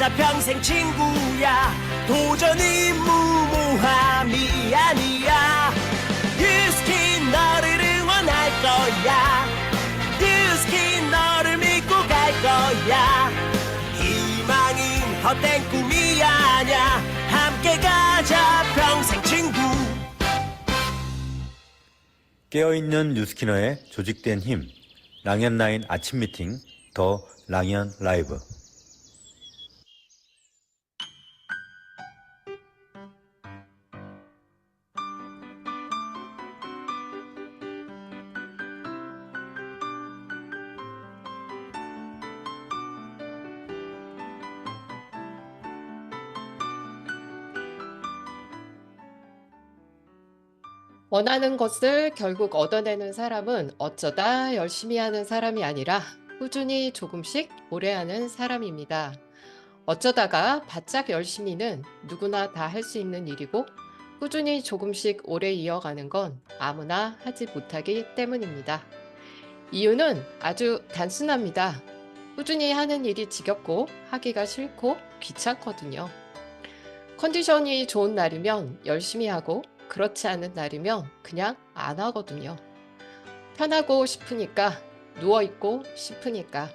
가자 평생 친구야. 도전이 무모함이 아니야. 뉴스킨 너를 응원할 거야. 뉴스킨 너를 믿고 갈 거야. 희망은 헛된 꿈이 아냐. 함께 가자 평생 친구. 깨어있는 뉴스키너의 조직된 힘, 랑연9 아침 미팅, 더 랑연 라이브. 원하는 것을 결국 얻어내는 사람은 어쩌다 열심히 하는 사람이 아니라 꾸준히 조금씩 오래 하는 사람입니다. 어쩌다가 바짝 열심히는 누구나 다 할 수 있는 일이고 꾸준히 조금씩 오래 이어가는 건 아무나 하지 못하기 때문입니다. 이유는 아주 단순합니다. 꾸준히 하는 일이 지겹고 하기가 싫고 귀찮거든요. 컨디션이 좋은 날이면 열심히 하고 그렇지 않은 날이면 그냥 안 하거든요. 편하고 싶으니까, 누워있고 싶으니까.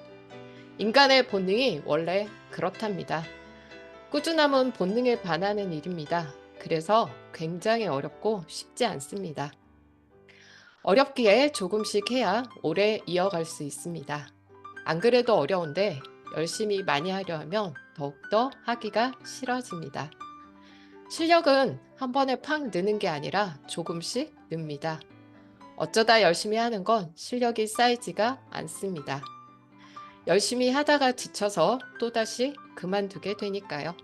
인간의 본능이 원래 그렇답니다. 꾸준함은 본능에 반하는 일입니다. 그래서 굉장히 어렵고 쉽지 않습니다. 어렵기에 조금씩 해야 오래 이어갈 수 있습니다. 안 그래도 어려운데 열심히 많이 하려 하면 더욱더 하기가 싫어집니다. 실력은 한 번에 팍 느는 게 아니라 조금씩 늡니다. 어쩌다 열심히 하는 건 실력이 쌓이지가 않습니다. 열심히 하다가 지쳐서 또다시 그만두게 되니까요.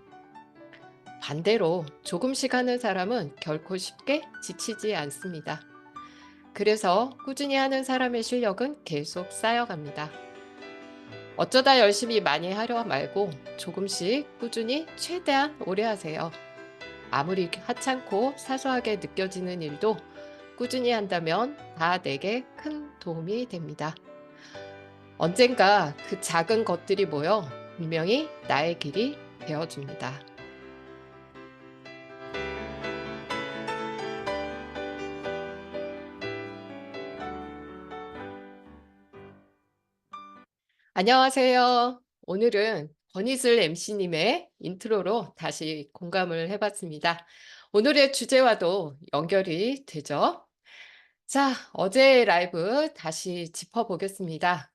반대로 조금씩 하는 사람은 결코 쉽게 지치지 않습니다. 그래서 꾸준히 하는 사람의 실력은 계속 쌓여갑니다. 어쩌다 열심히 많이 하려 말고 조금씩 꾸준히 최대한 오래 하세요. 아무리 하찮고 사소하게 느껴지는 일도 꾸준히 한다면 다 내게 큰 도움이 됩니다. 언젠가 그 작은 것들이 모여 분명히 나의 길이 되어줍니다. 안녕하세요. 오늘은 권희슬 MC님의 인트로로 다시 공감을 해봤습니다. 오늘의 주제와도 연결이 되죠? 자, 어제 라이브 다시 짚어보겠습니다.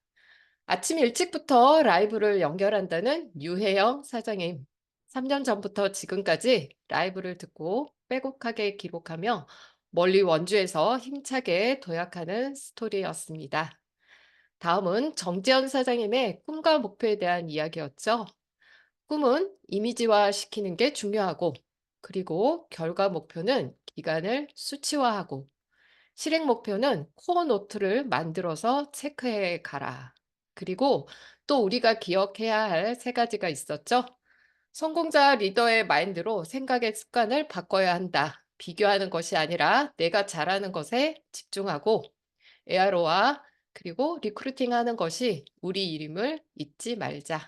아침 일찍부터 라이브를 연결한다는 유혜영 사장님. 3년 전부터 지금까지 라이브를 듣고 빼곡하게 기록하며 멀리 원주에서 힘차게 도약하는 스토리였습니다. 다음은 정지현 사장님의 꿈과 목표에 대한 이야기였죠. 꿈은 이미지화 시키는 게 중요하고, 그리고 결과 목표는 기간을 수치화하고, 실행 목표는 코어 노트를 만들어서 체크해 가라. 그리고 또 우리가 기억해야 할 세 가지가 있었죠. 성공자 리더의 마인드로 생각의 습관을 바꿔야 한다. 비교하는 것이 아니라 내가 잘하는 것에 집중하고, 에아로와 그리고 리크루팅 하는 것이 우리 일임을 잊지 말자.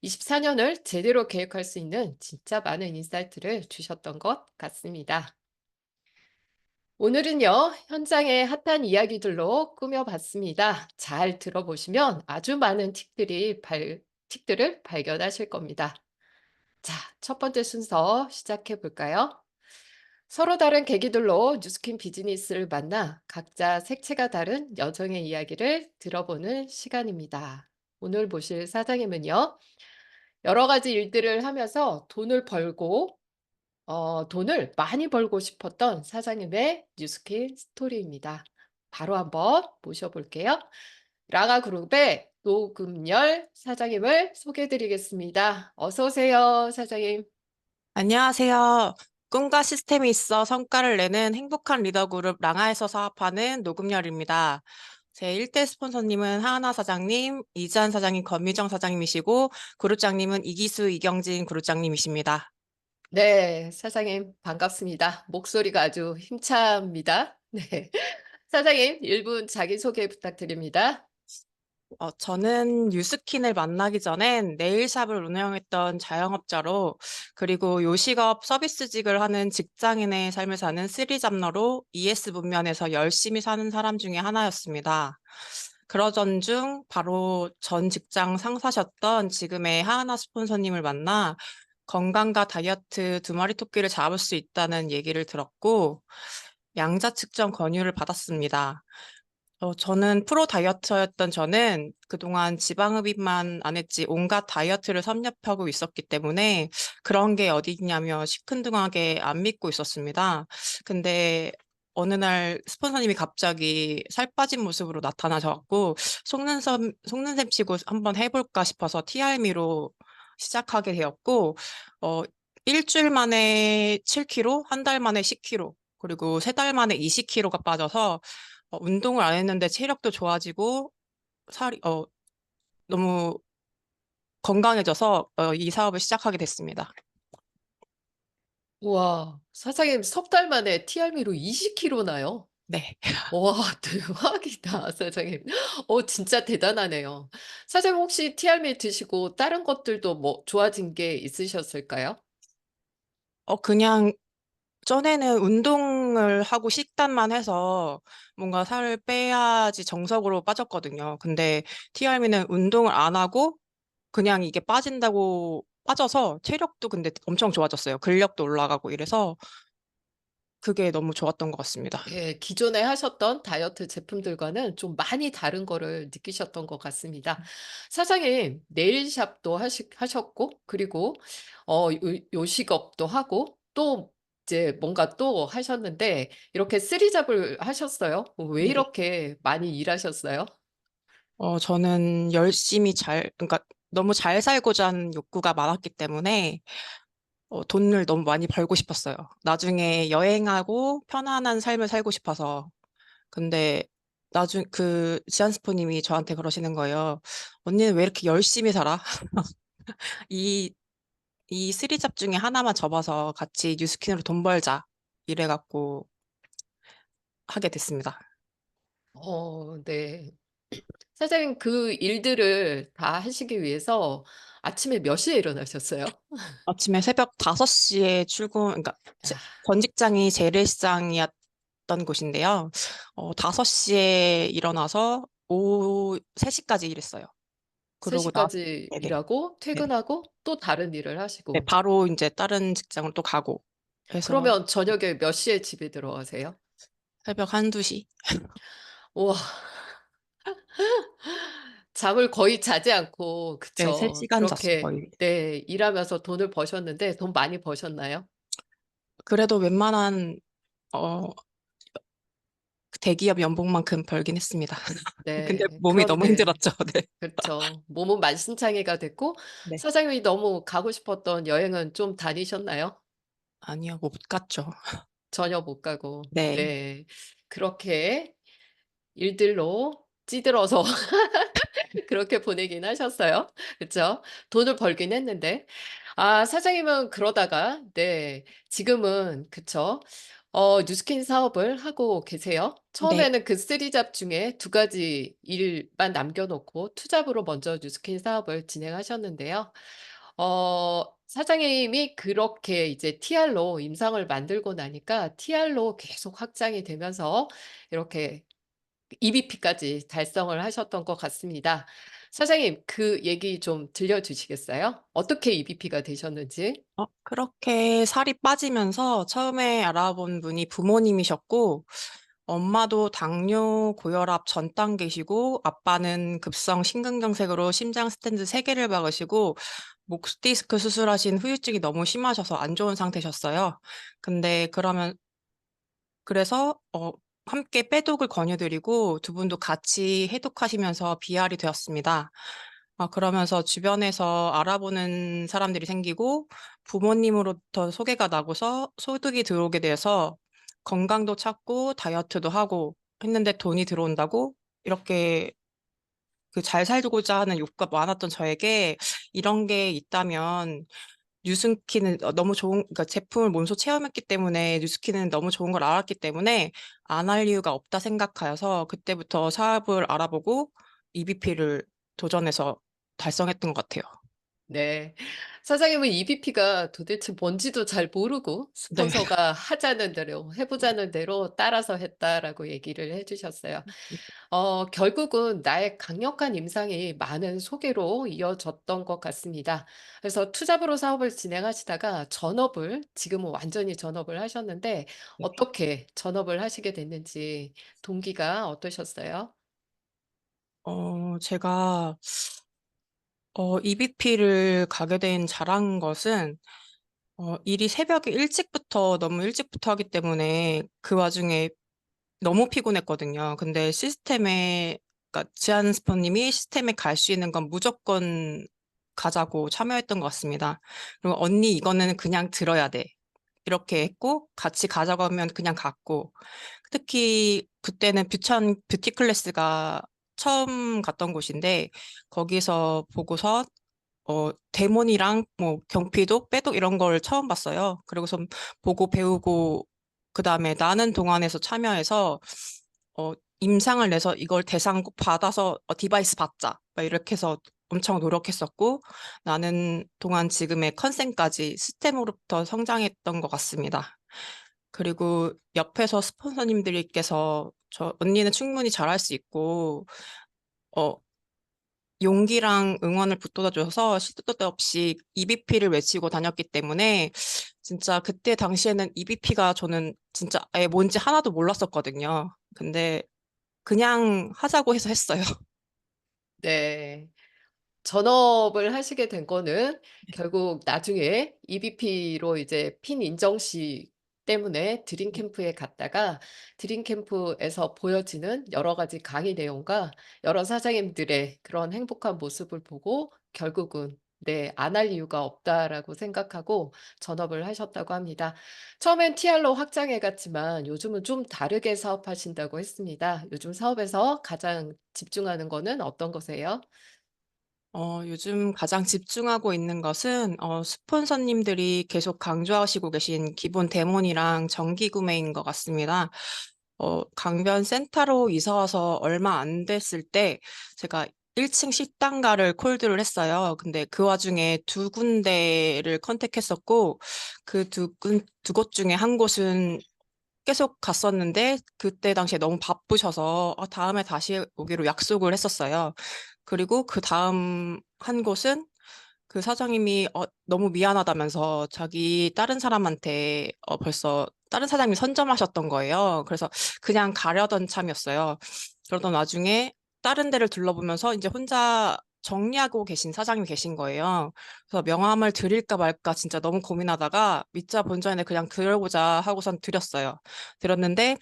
24년을 제대로 계획할 수 있는 진짜 많은 인사이트를 주셨던 것 같습니다. 오늘은요, 현장의 핫한 이야기들로 꾸며봤습니다. 잘 들어보시면 아주 많은 틱들을 발견하실 겁니다. 자, 첫 번째 순서 시작해 볼까요? 서로 다른 계기들로 뉴스킨 비즈니스를 만나 각자 색채가 다른 여정의 이야기를 들어보는 시간입니다. 오늘 보실 사장님은요, 여러 가지 일들을 하면서 돈을 많이 벌고 싶었던 사장님의 뉴스킨 스토리입니다. 바로 한번 모셔볼게요. 라가그룹의 노금열 사장님을 소개해 드리겠습니다. 어서 오세요, 사장님. 안녕하세요. 꿈과 시스템이 있어 성과를 내는 행복한 리더 그룹 랑아에서 사업하는 노금열입니다. 제 1대 스폰서님은 하은아 사장님, 이지한 사장님, 권미정 사장님이시고 그룹장님은 이기수, 이경진 그룹장님이십니다. 네, 사장님 반갑습니다. 목소리가 아주 힘찹니다. 네. 사장님, 1분 자기소개 부탁드립니다. 저는 뉴스킨을 만나기 전엔 네일샵을 운영했던 자영업자로, 그리고 요식업 서비스직을 하는 직장인의 삶을 사는 쓰리잡러로 ES 문면에서 열심히 사는 사람 중에 하나였습니다. 그러던 중 바로 전 직장 상사셨던 지금의 하하나 스폰서님을 만나 건강과 다이어트 두 마리 토끼를 잡을 수 있다는 얘기를 들었고, 양자 측정 권유를 받았습니다. 저는 프로 다이어터였던 저는 그동안 지방흡입만 안 했지 온갖 다이어트를 섭렵하고 있었기 때문에 그런 게 어디 있냐며 시큰둥하게 안 믿고 있었습니다. 근데 어느 날 스폰서님이 갑자기 살 빠진 모습으로 나타나셔갖고 속는 셈 치고 한번 해볼까 싶어서 TRM로 시작하게 되었고, 어, 일주일 만에 7kg, 한 달 만에 10kg, 그리고 세 달 만에 20kg가 빠져서 운동을 안 했는데 체력도 좋아지고 살이 너무 건강해져서 이 사업을 시작하게 됐습니다. 우와, 사장님 석 달 만에 TRM로 20kg 나요? 네. 와, 대박이다, 사장님. 진짜 대단하네요. 사장님 혹시 TRM 드시고 다른 것들도 뭐 좋아진 게 있으셨을까요? 그냥 전에는 운동을 하고 식단만 해서 뭔가 살을 빼야지 정석으로 빠졌거든요. 근데 TRM는 운동을 안 하고 그냥 이게 빠진다고 빠져서 체력도 근데 엄청 좋아졌어요. 근력도 올라가고 이래서 그게 너무 좋았던 것 같습니다. 예, 기존에 하셨던 다이어트 제품들과는 좀 많이 다른 거를 느끼셨던 것 같습니다. 사장님, 네일샵도 하셨고, 그리고 요식업도 하고, 또 이제 뭔가 또 하셨는데, 이렇게 쓰리잡을 하셨어요? 왜 네. 이렇게 많이 일하셨어요? 저는 열심히 그러니까 너무 잘 살고자 하는 욕구가 많았기 때문에 돈을 너무 많이 벌고 싶었어요. 나중에 여행하고 편안한 삶을 살고 싶어서. 근데 지안스포님이 저한테 그러시는 거예요. 언니는 왜 이렇게 열심히 살아? 이, 이 쓰리잡 중에 하나만 접어서 같이 뉴스킨으로 돈 벌자. 이래갖고 하게 됐습니다. 네. 사장님, 그 일들을 다 하시기 위해서 아침에 몇 시에 일어나셨어요? 아침에 새벽 5시에 그러니까 야, 전 직장이 재래시장이었던 곳인데요. 5시에 일어나서 오후 3시까지 일했어요. 그러고 나, 3시까지 네네. 일하고 네네. 퇴근하고 또 다른 일을 네, 하시고. 바로 이제 다른 직장으로 또 가고 해서 그러면 저녁에 몇 시에 집에 들어가세요? 새벽 1~2시? 우와. 잠을 거의 자지 않고 네, 그쵸. 3시간 잤어요, 그렇게 거의. 네 일하면서 돈을 버셨는데 돈 많이 버셨나요? 그래도 웬만한, 어, 대기업 연봉만큼 벌긴 했습니다. 근데 네. 몸이 너무 그런데 힘들었죠, 네. 그렇죠. 몸은 만신창이가 됐고 네. 사장님이 너무 가고 싶었던 여행은 좀 다니셨나요? 아니요, 못 갔죠. 전혀 못 가고. 네. 네. 그렇게 일들로 찌들어서 그렇게 보내긴 하셨어요. 그쵸? 돈을 벌긴 했는데. 아 사장님은 그러다가 네 지금은 그쵸. 뉴스킨 사업을 하고 계세요. 네. 처음에는 그 쓰리잡 중에 두 가지 일만 남겨 놓고 투잡으로 먼저 뉴스킨 사업을 진행하셨는데요. 사장님이 그렇게 이제 TR로 임상을 만들고 나니까 TR로 계속 확장이 되면서 이렇게 EBP까지 달성을 하셨던 것 같습니다. 사장님 그 얘기 좀 들려 주시겠어요? 어떻게 EBP가 되셨는지? 그렇게 살이 빠지면서 처음에 알아본 분이 부모님이셨고, 엄마도 당뇨, 고혈압 전 단계시고, 아빠는 급성 심근경색으로 심장 스텐트 3개를 박으시고, 목 디스크 수술하신 후유증이 너무 심하셔서 안 좋은 상태셨어요. 근데 그래서 함께 빼독을 권유드리고 두 분도 같이 해독하시면서 비알이 되었습니다. 그러면서 주변에서 알아보는 사람들이 생기고 부모님으로부터 소개가 나고서 소득이 들어오게 돼서 건강도 찾고 다이어트도 하고 했는데 돈이 들어온다고 이렇게 그 잘 살고자 하는 욕구가 많았던 저에게 이런 게 있다면 뉴스킨은 너무 그러니까 제품을 몸소 체험했기 때문에 뉴스킨은 너무 좋은 걸 알았기 때문에 안 할 이유가 없다 생각하여서 그때부터 사업을 알아보고 EBP를 도전해서 달성했던 것 같아요. 네. 사장님은 EBP가 도대체 뭔지도 잘 모르고 네. 스폰서가 하자는 대로, 해보자는 대로 따라서 했다라고 얘기를 해주셨어요. 결국은 나의 강력한 임상이 많은 소개로 이어졌던 것 같습니다. 그래서 투잡으로 사업을 진행하시다가 전업을, 지금은 완전히 전업을 하셨는데, 네. 어떻게 전업을 하시게 됐는지 동기가 어떠셨어요? 제가 EBP를 가게 된 잘한 것은 일이 새벽에 일찍부터 너무 일찍부터 하기 때문에 그 와중에 너무 피곤했거든요. 근데 그러니까 지한 스포님이 시스템에 갈 수 있는 건 무조건 가자고 참여했던 것 같습니다. 그리고 언니 이거는 그냥 들어야 돼. 이렇게 했고 같이 가자고 하면 그냥 갔고 특히 그때는 뷰천 뷰티 클래스가 처음 갔던 곳인데 거기서 보고서 데몬이랑 뭐 경피독, 빼독 이런 걸 처음 봤어요. 그리고서 보고 배우고 그다음에 나는 동안에서 참여해서 임상을 내서 이걸 대상 꼭 받아서 디바이스 받자. 막 이렇게 해서 엄청 노력했었고 나는 동안 지금의 컨셉까지 시스템으로부터 성장했던 것 같습니다. 그리고 옆에서 스폰서님들께서 저 언니는 충분히 잘할 수 있고 어, 용기랑 응원을 북돋아줘서 시도 때도 없이 EBP를 외치고 다녔기 때문에 진짜 그때 당시에는 EBP가 저는 진짜 아예 뭔지 하나도 몰랐었거든요. 근데 그냥 하자고 해서 했어요. 네. 전업을 하시게 된 거는 결국 나중에 EBP로 이제 핀 인정식 때문에 드림 캠프에 갔다가 드림 캠프에서 보여지는 여러 가지 강의 내용과 여러 사장님들의 그런 행복한 모습을 보고 결국은 네, 안 할 이유가 없다라고 생각하고 전업을 하셨다고 합니다. 처음엔 TR로 확장해 갔지만 요즘은 좀 다르게 사업하신다고 했습니다. 요즘 사업에서 가장 집중하는 거는 어떤 거세요? 요즘 가장 집중하고 있는 것은 스폰서님들이 계속 강조하시고 계신 기본 데몬이랑 정기 구매인 것 같습니다. 강변 센터로 이사 와서 얼마 안 됐을 때 제가 1층 식당가를 콜드를 했어요. 근데 그 와중에 두 군데를 컨택했었고 그 두 곳 중에 한 곳은 계속 갔었는데 그때 당시에 너무 바쁘셔서 다음에 다시 오기로 약속을 했었어요. 그리고 그 다음 한 곳은 그 사장님이 너무 미안하다면서 자기 다른 사람한테 벌써 다른 사장님이 선점하셨던 거예요. 그래서 그냥 가려던 참이었어요. 그러던 와중에 다른 데를 둘러보면서 이제 혼자 정리하고 계신 사장님이 계신 거예요. 그래서 명함을 드릴까 말까 진짜 너무 고민하다가 믿자 본전에 그냥 들어보자 하고선 드렸어요. 드렸는데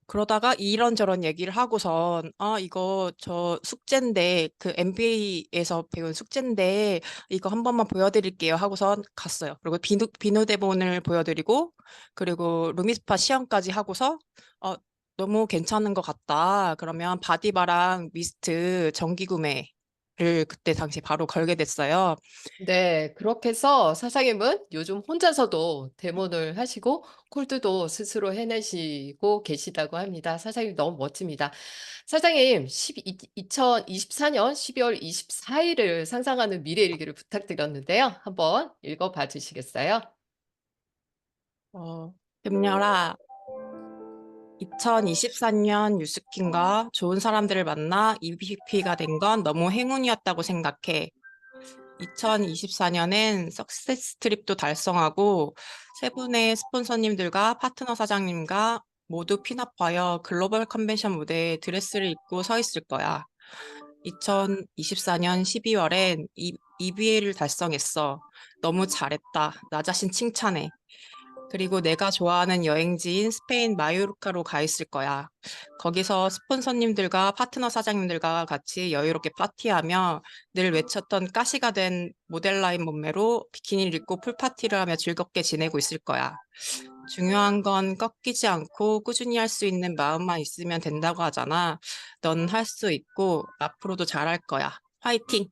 그러다가 이런저런 얘기를 하고선, 이거 저 숙제인데, 그 MBA에서 배운 숙제인데, 이거 한 번만 보여드릴게요 하고선 갔어요. 그리고 비누 대본을 보여드리고, 그리고 루미스파 시험까지 하고서, 어, 너무 괜찮은 것 같다. 그러면 바디바랑 미스트 정기 구매를 그때 당시 바로 걸게 됐어요. 네, 그렇게 해서 사장님은 요즘 혼자서도 데모를 하시고 콜드도 스스로 해내시고 계시다고 합니다. 사장님 너무 멋집니다. 사장님, 2024년 12월 24일을 상상하는 미래 일기를 부탁드렸는데요. 한번 읽어봐 주시겠어요? 금녀라, 2024년 유스킨과 좋은 사람들을 만나 EVP가 된 건 너무 행운이었다고 생각해. 2024년엔 석세스 트립도 달성하고 세 분의 스폰서님들과 파트너 사장님과 모두 핀업하여 글로벌 컨벤션 무대에 드레스를 입고 서 있을 거야. 2024년 12월엔 EBA를 달성했어. 너무 잘했다. 나 자신 칭찬해. 그리고 내가 좋아하는 여행지인 스페인 마요르카로 가 있을 거야. 거기서 스폰서님들과 파트너 사장님들과 같이 여유롭게 파티하며 늘 외쳤던 가시가 된 모델라인 몸매로 비키니를 입고 풀파티를 하며 즐겁게 지내고 있을 거야. 중요한 건 꺾이지 않고 꾸준히 할 수 있는 마음만 있으면 된다고 하잖아. 넌 할 수 있고 앞으로도 잘할 거야. 화이팅!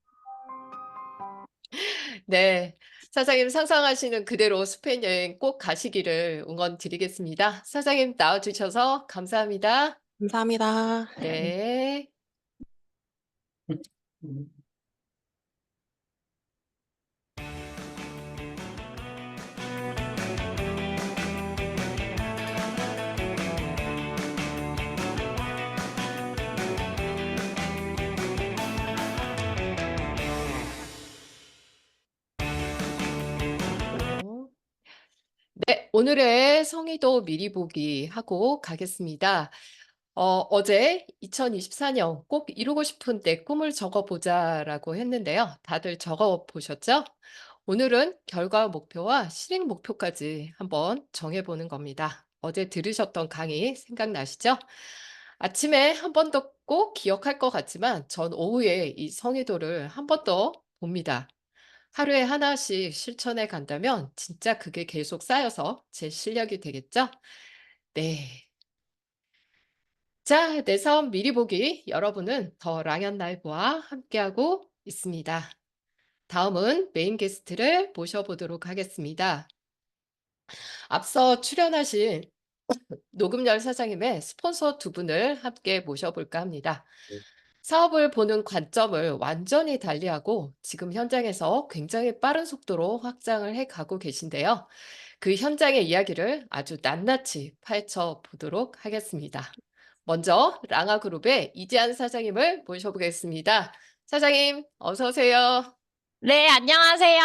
네, 사장님 상상하시는 그대로 스페인 여행 꼭 가시기를 응원 드리겠습니다. 사장님 나와주셔서 감사합니다. 감사합니다. 네. 네, 오늘의 성의도 미리 보기 하고 가겠습니다. 어제 2024년 꼭 이루고 싶은 내 꿈을 적어보자라고 했는데요. 다들 적어보셨죠? 오늘은 결과 목표와 실행 목표까지 한번 정해보는 겁니다. 어제 들으셨던 강의 생각나시죠? 아침에 한 번 더 꼭 기억할 것 같지만 전 오후에 이 성의도를 한 번 더 봅니다. 하루에 하나씩 실천해 간다면 진짜 그게 계속 쌓여서 제 실력이 되겠죠? 네. 자, 내 사업 미리 보기. 여러분은 더 랑연 라이브와 함께하고 있습니다. 다음은 메인 게스트를 모셔보도록 하겠습니다. 앞서 출연하신 녹음열 사장님의 스폰서 두 분을 함께 모셔볼까 합니다. 사업을 보는 관점을 완전히 달리하고 지금 현장에서 굉장히 빠른 속도로 확장을 해 가고 계신데요. 그 현장의 이야기를 아주 낱낱이 파헤쳐 보도록 하겠습니다. 먼저 랑아그룹의 이지한 사장님을 모셔보겠습니다. 사장님, 어서 오세요. 네, 안녕하세요.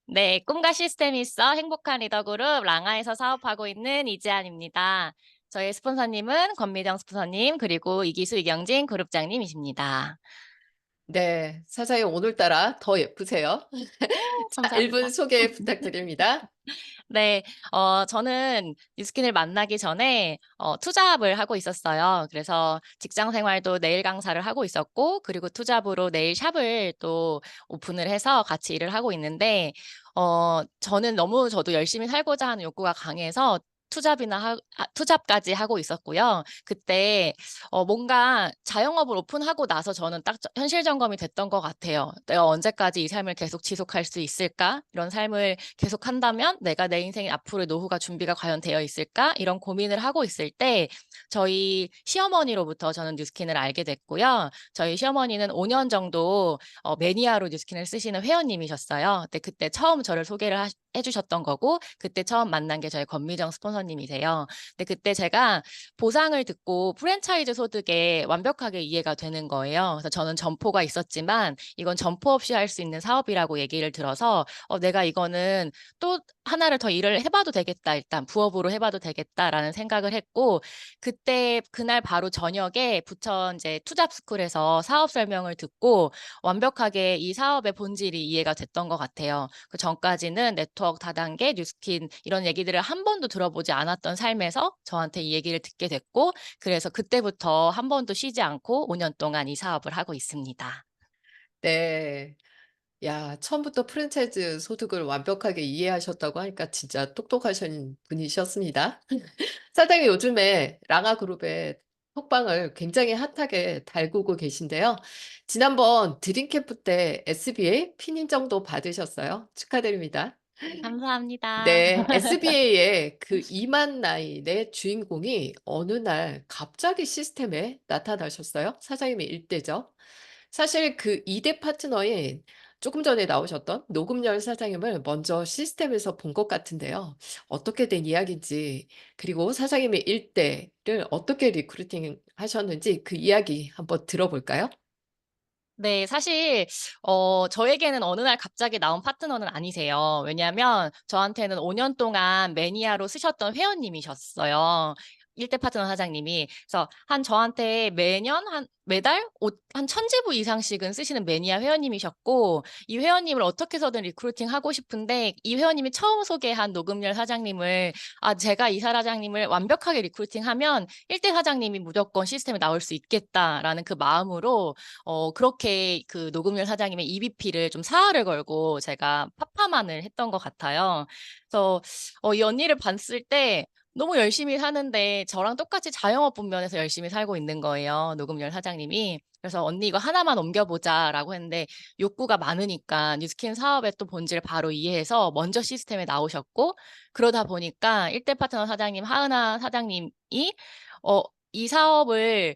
네, 꿈과 시스템이 있어 행복한 리더그룹 랑아에서 사업하고 있는 이지안입니다. 저희 스폰서님은 권미정 스폰서님 그리고 이기수 이경진 그룹장님이십니다. 네, 사장님 오늘따라 더 예쁘세요. 자, 감사합니다. 1분 소개 부탁드립니다. 네, 저는 뉴스킨을 만나기 전에 투잡을 하고 있었어요. 그래서 직장 생활도 네일 강사를 하고 있었고, 그리고 투잡으로 네일 샵을 또 오픈을 해서 같이 일을 하고 있는데, 저는 너무 저도 열심히 살고자 하는 욕구가 강해서 투잡까지 하고 있었고요. 그때 뭔가 자영업을 오픈하고 나서 저는 딱 현실 점검이 됐던 것 같아요. 내가 언제까지 이 삶을 계속 지속할 수 있을까? 이런 삶을 계속 한다면 내가 내 인생의 앞으로의 노후가 준비가 과연 되어 있을까? 이런 고민을 하고 있을 때 저희 시어머니로부터 저는 뉴스킨을 알게 됐고요. 저희 시어머니는 5년 정도 매니아로 뉴스킨을 쓰시는 회원님이셨어요. 근데 그때 처음 저를 소개를 해주셨던 거고 그때 처음 만난 게 저희 권미정 스폰서님이세요. 근데 그때 제가 보상을 듣고 프랜차이즈 소득에 완벽하게 이해가 되는 거예요. 그래서 저는 점포가 있었지만 이건 점포 없이 할 수 있는 사업이라고 얘기를 들어서 내가 이거는 또 하나를 더 일을 해봐도 되겠다. 일단 부업으로 해봐도 되겠다라는 생각을 했고 그때 그날 바로 저녁에 부천 이제 투잡스쿨에서 사업 설명을 듣고 완벽하게 이 사업의 본질이 이해가 됐던 것 같아요. 그 전까지는 네트워크 다단계, 뉴스킨 이런 얘기들을 한 번도 들어보지 않았던 삶에서 저한테 이 얘기를 듣게 됐고 그래서 그때부터 한 번도 쉬지 않고 5년 동안 이 사업을 하고 있습니다. 네. 야, 처음부터 프랜차이즈 소득을 완벽하게 이해하셨다고 하니까 진짜 똑똑하신 분이셨습니다. 사장님 요즘에 랑아그룹의 톡방을 굉장히 핫하게 달구고 계신데요. 지난번 드림캠프 때 SBA 핀인정도 받으셨어요. 축하드립니다. 감사합니다. 네, SBA의 그 이만나인의 주인공이 어느 날 갑자기 시스템에 나타나셨어요. 사장님의 일대죠. 사실 그 2대 파트너인 조금 전에 나오셨던 노금열 사장님을 먼저 시스템에서 본 것 같은데요. 어떻게 된 이야기인지, 그리고 사장님의 일대를 어떻게 리크루팅 하셨는지 그 이야기 한번 들어볼까요? 네, 사실 저에게는 어느 날 갑자기 나온 파트너는 아니세요. 왜냐하면 저한테는 5년 동안 매니아로 쓰셨던 회원님이셨어요. 1대 파트너 사장님이. 그래서 저한테 매달 한 1000지부 이상씩은 쓰시는 매니아 회원님이셨고 이 회원님을 어떻게 해서든 리크루팅 하고 싶은데 이 회원님이 처음 소개한 노금열 사장님을 제가 이 사장님을 완벽하게 리크루팅하면 1대 사장님이 무조건 시스템에 나올 수 있겠다라는 그 마음으로 그렇게 그 노금열 사장님의 EVP를 좀 사활을 걸고 제가 파파만을 했던 것 같아요. 그래서 이 언니를 봤을 때 너무 열심히 사는데 저랑 똑같이 자영업 분면에서 열심히 살고 있는 거예요. 노금열 사장님이. 그래서 언니 이거 하나만 옮겨보자라고 했는데 욕구가 많으니까 뉴스킨 사업의 또 본질을 바로 이해해서 먼저 시스템에 나오셨고 그러다 보니까 1대 파트너 사장님 하은아 사장님이 이 사업을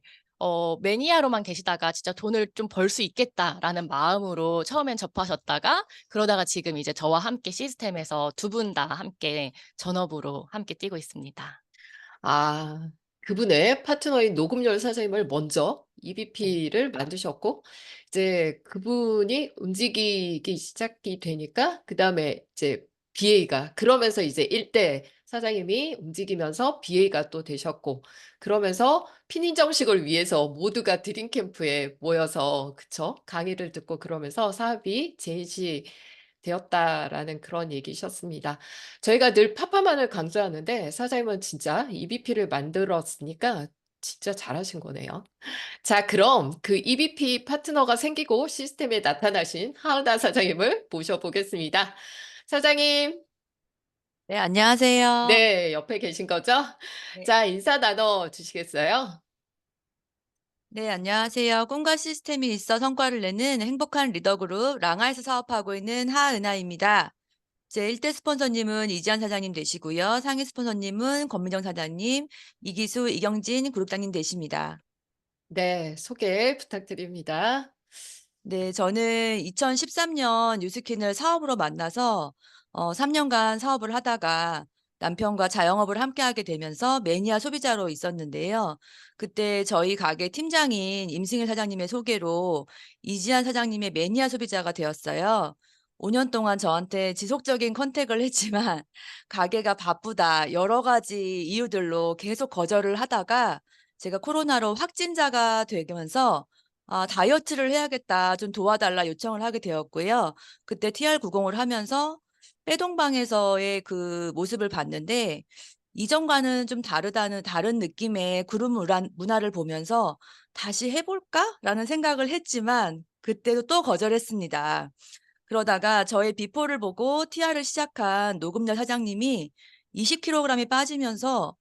매니아로만 계시다가 진짜 '돈을 좀 벌 수 있겠다.'라는 마음으로 처음엔 접하셨다가 그러다가 지금 이제 저와 함께 시스템에서 두 분 다 함께 전업으로 함께 뛰고 있습니다. 아, 그분의 파트너인 노금열 사장님을 먼저 네. EVP를 만드셨고, 이제 그분이 움직이기 시작이 되니까, 그 다음에 이제 BA가, 그러면서 이제 1대 사장님이 움직이면서 BA가 또 되셨고, 그러면서 피님 정식을 위해서 모두가 드림캠프에 모여서, 그쵸? 강의를 듣고 그러면서 사업이 되었다라는 그런 얘기셨습니다. 저희가 늘 파파만을 강조하는데 사장님은 진짜 EVP를 만들었으니까 진짜 잘하신 거네요. 자, 그럼 그 EVP 파트너가 생기고 시스템에 나타나신 하은아 사장님을 모셔보겠습니다. 사장님, 네, 안녕하세요. 네, 옆에 계신 거죠? 네. 자, 인사 나눠 주시겠어요? 네, 안녕하세요. 꿈과 시스템이 있어 성과를 내는 행복한 리더 그룹 랑아에서 사업하고 있는 하은아입니다. 제 1대 스폰서님은 이지한 사장님 되시고요. 상위 스폰서님은 권민정 사장님, 이기수, 이경진 그룹장님 되십니다. 네, 소개 부탁드립니다. 네, 저는 2013년 뉴스킨을 사업으로 만나서 3년간 사업을 하다가 남편과 자영업을 함께하게 되면서 매니아 소비자로 있었는데요. 그때 저희 가게 팀장인 임승일 사장님의 소개로 이지한 사장님의 매니아 소비자가 되었어요. 5년 동안 저한테 지속적인 컨택을 했지만 가게가 바쁘다 여러 가지 이유들로 계속 거절을 하다가 제가 코로나로 확진자가 되면서 다이어트를 해야겠다. 좀 도와달라 요청을 하게 되었고요. 그때 TR90을 하면서 빼동방에서의 그 모습을 봤는데 이전과는 좀 다른 느낌의 그룹 문화를 보면서 '다시 해 볼까?'라는 생각을 했지만 그때도 또 거절했습니다. 그러다가 저의 비포를 보고 TR을 시작한 노금열 사장님이 20 킬로그램이 빠지면서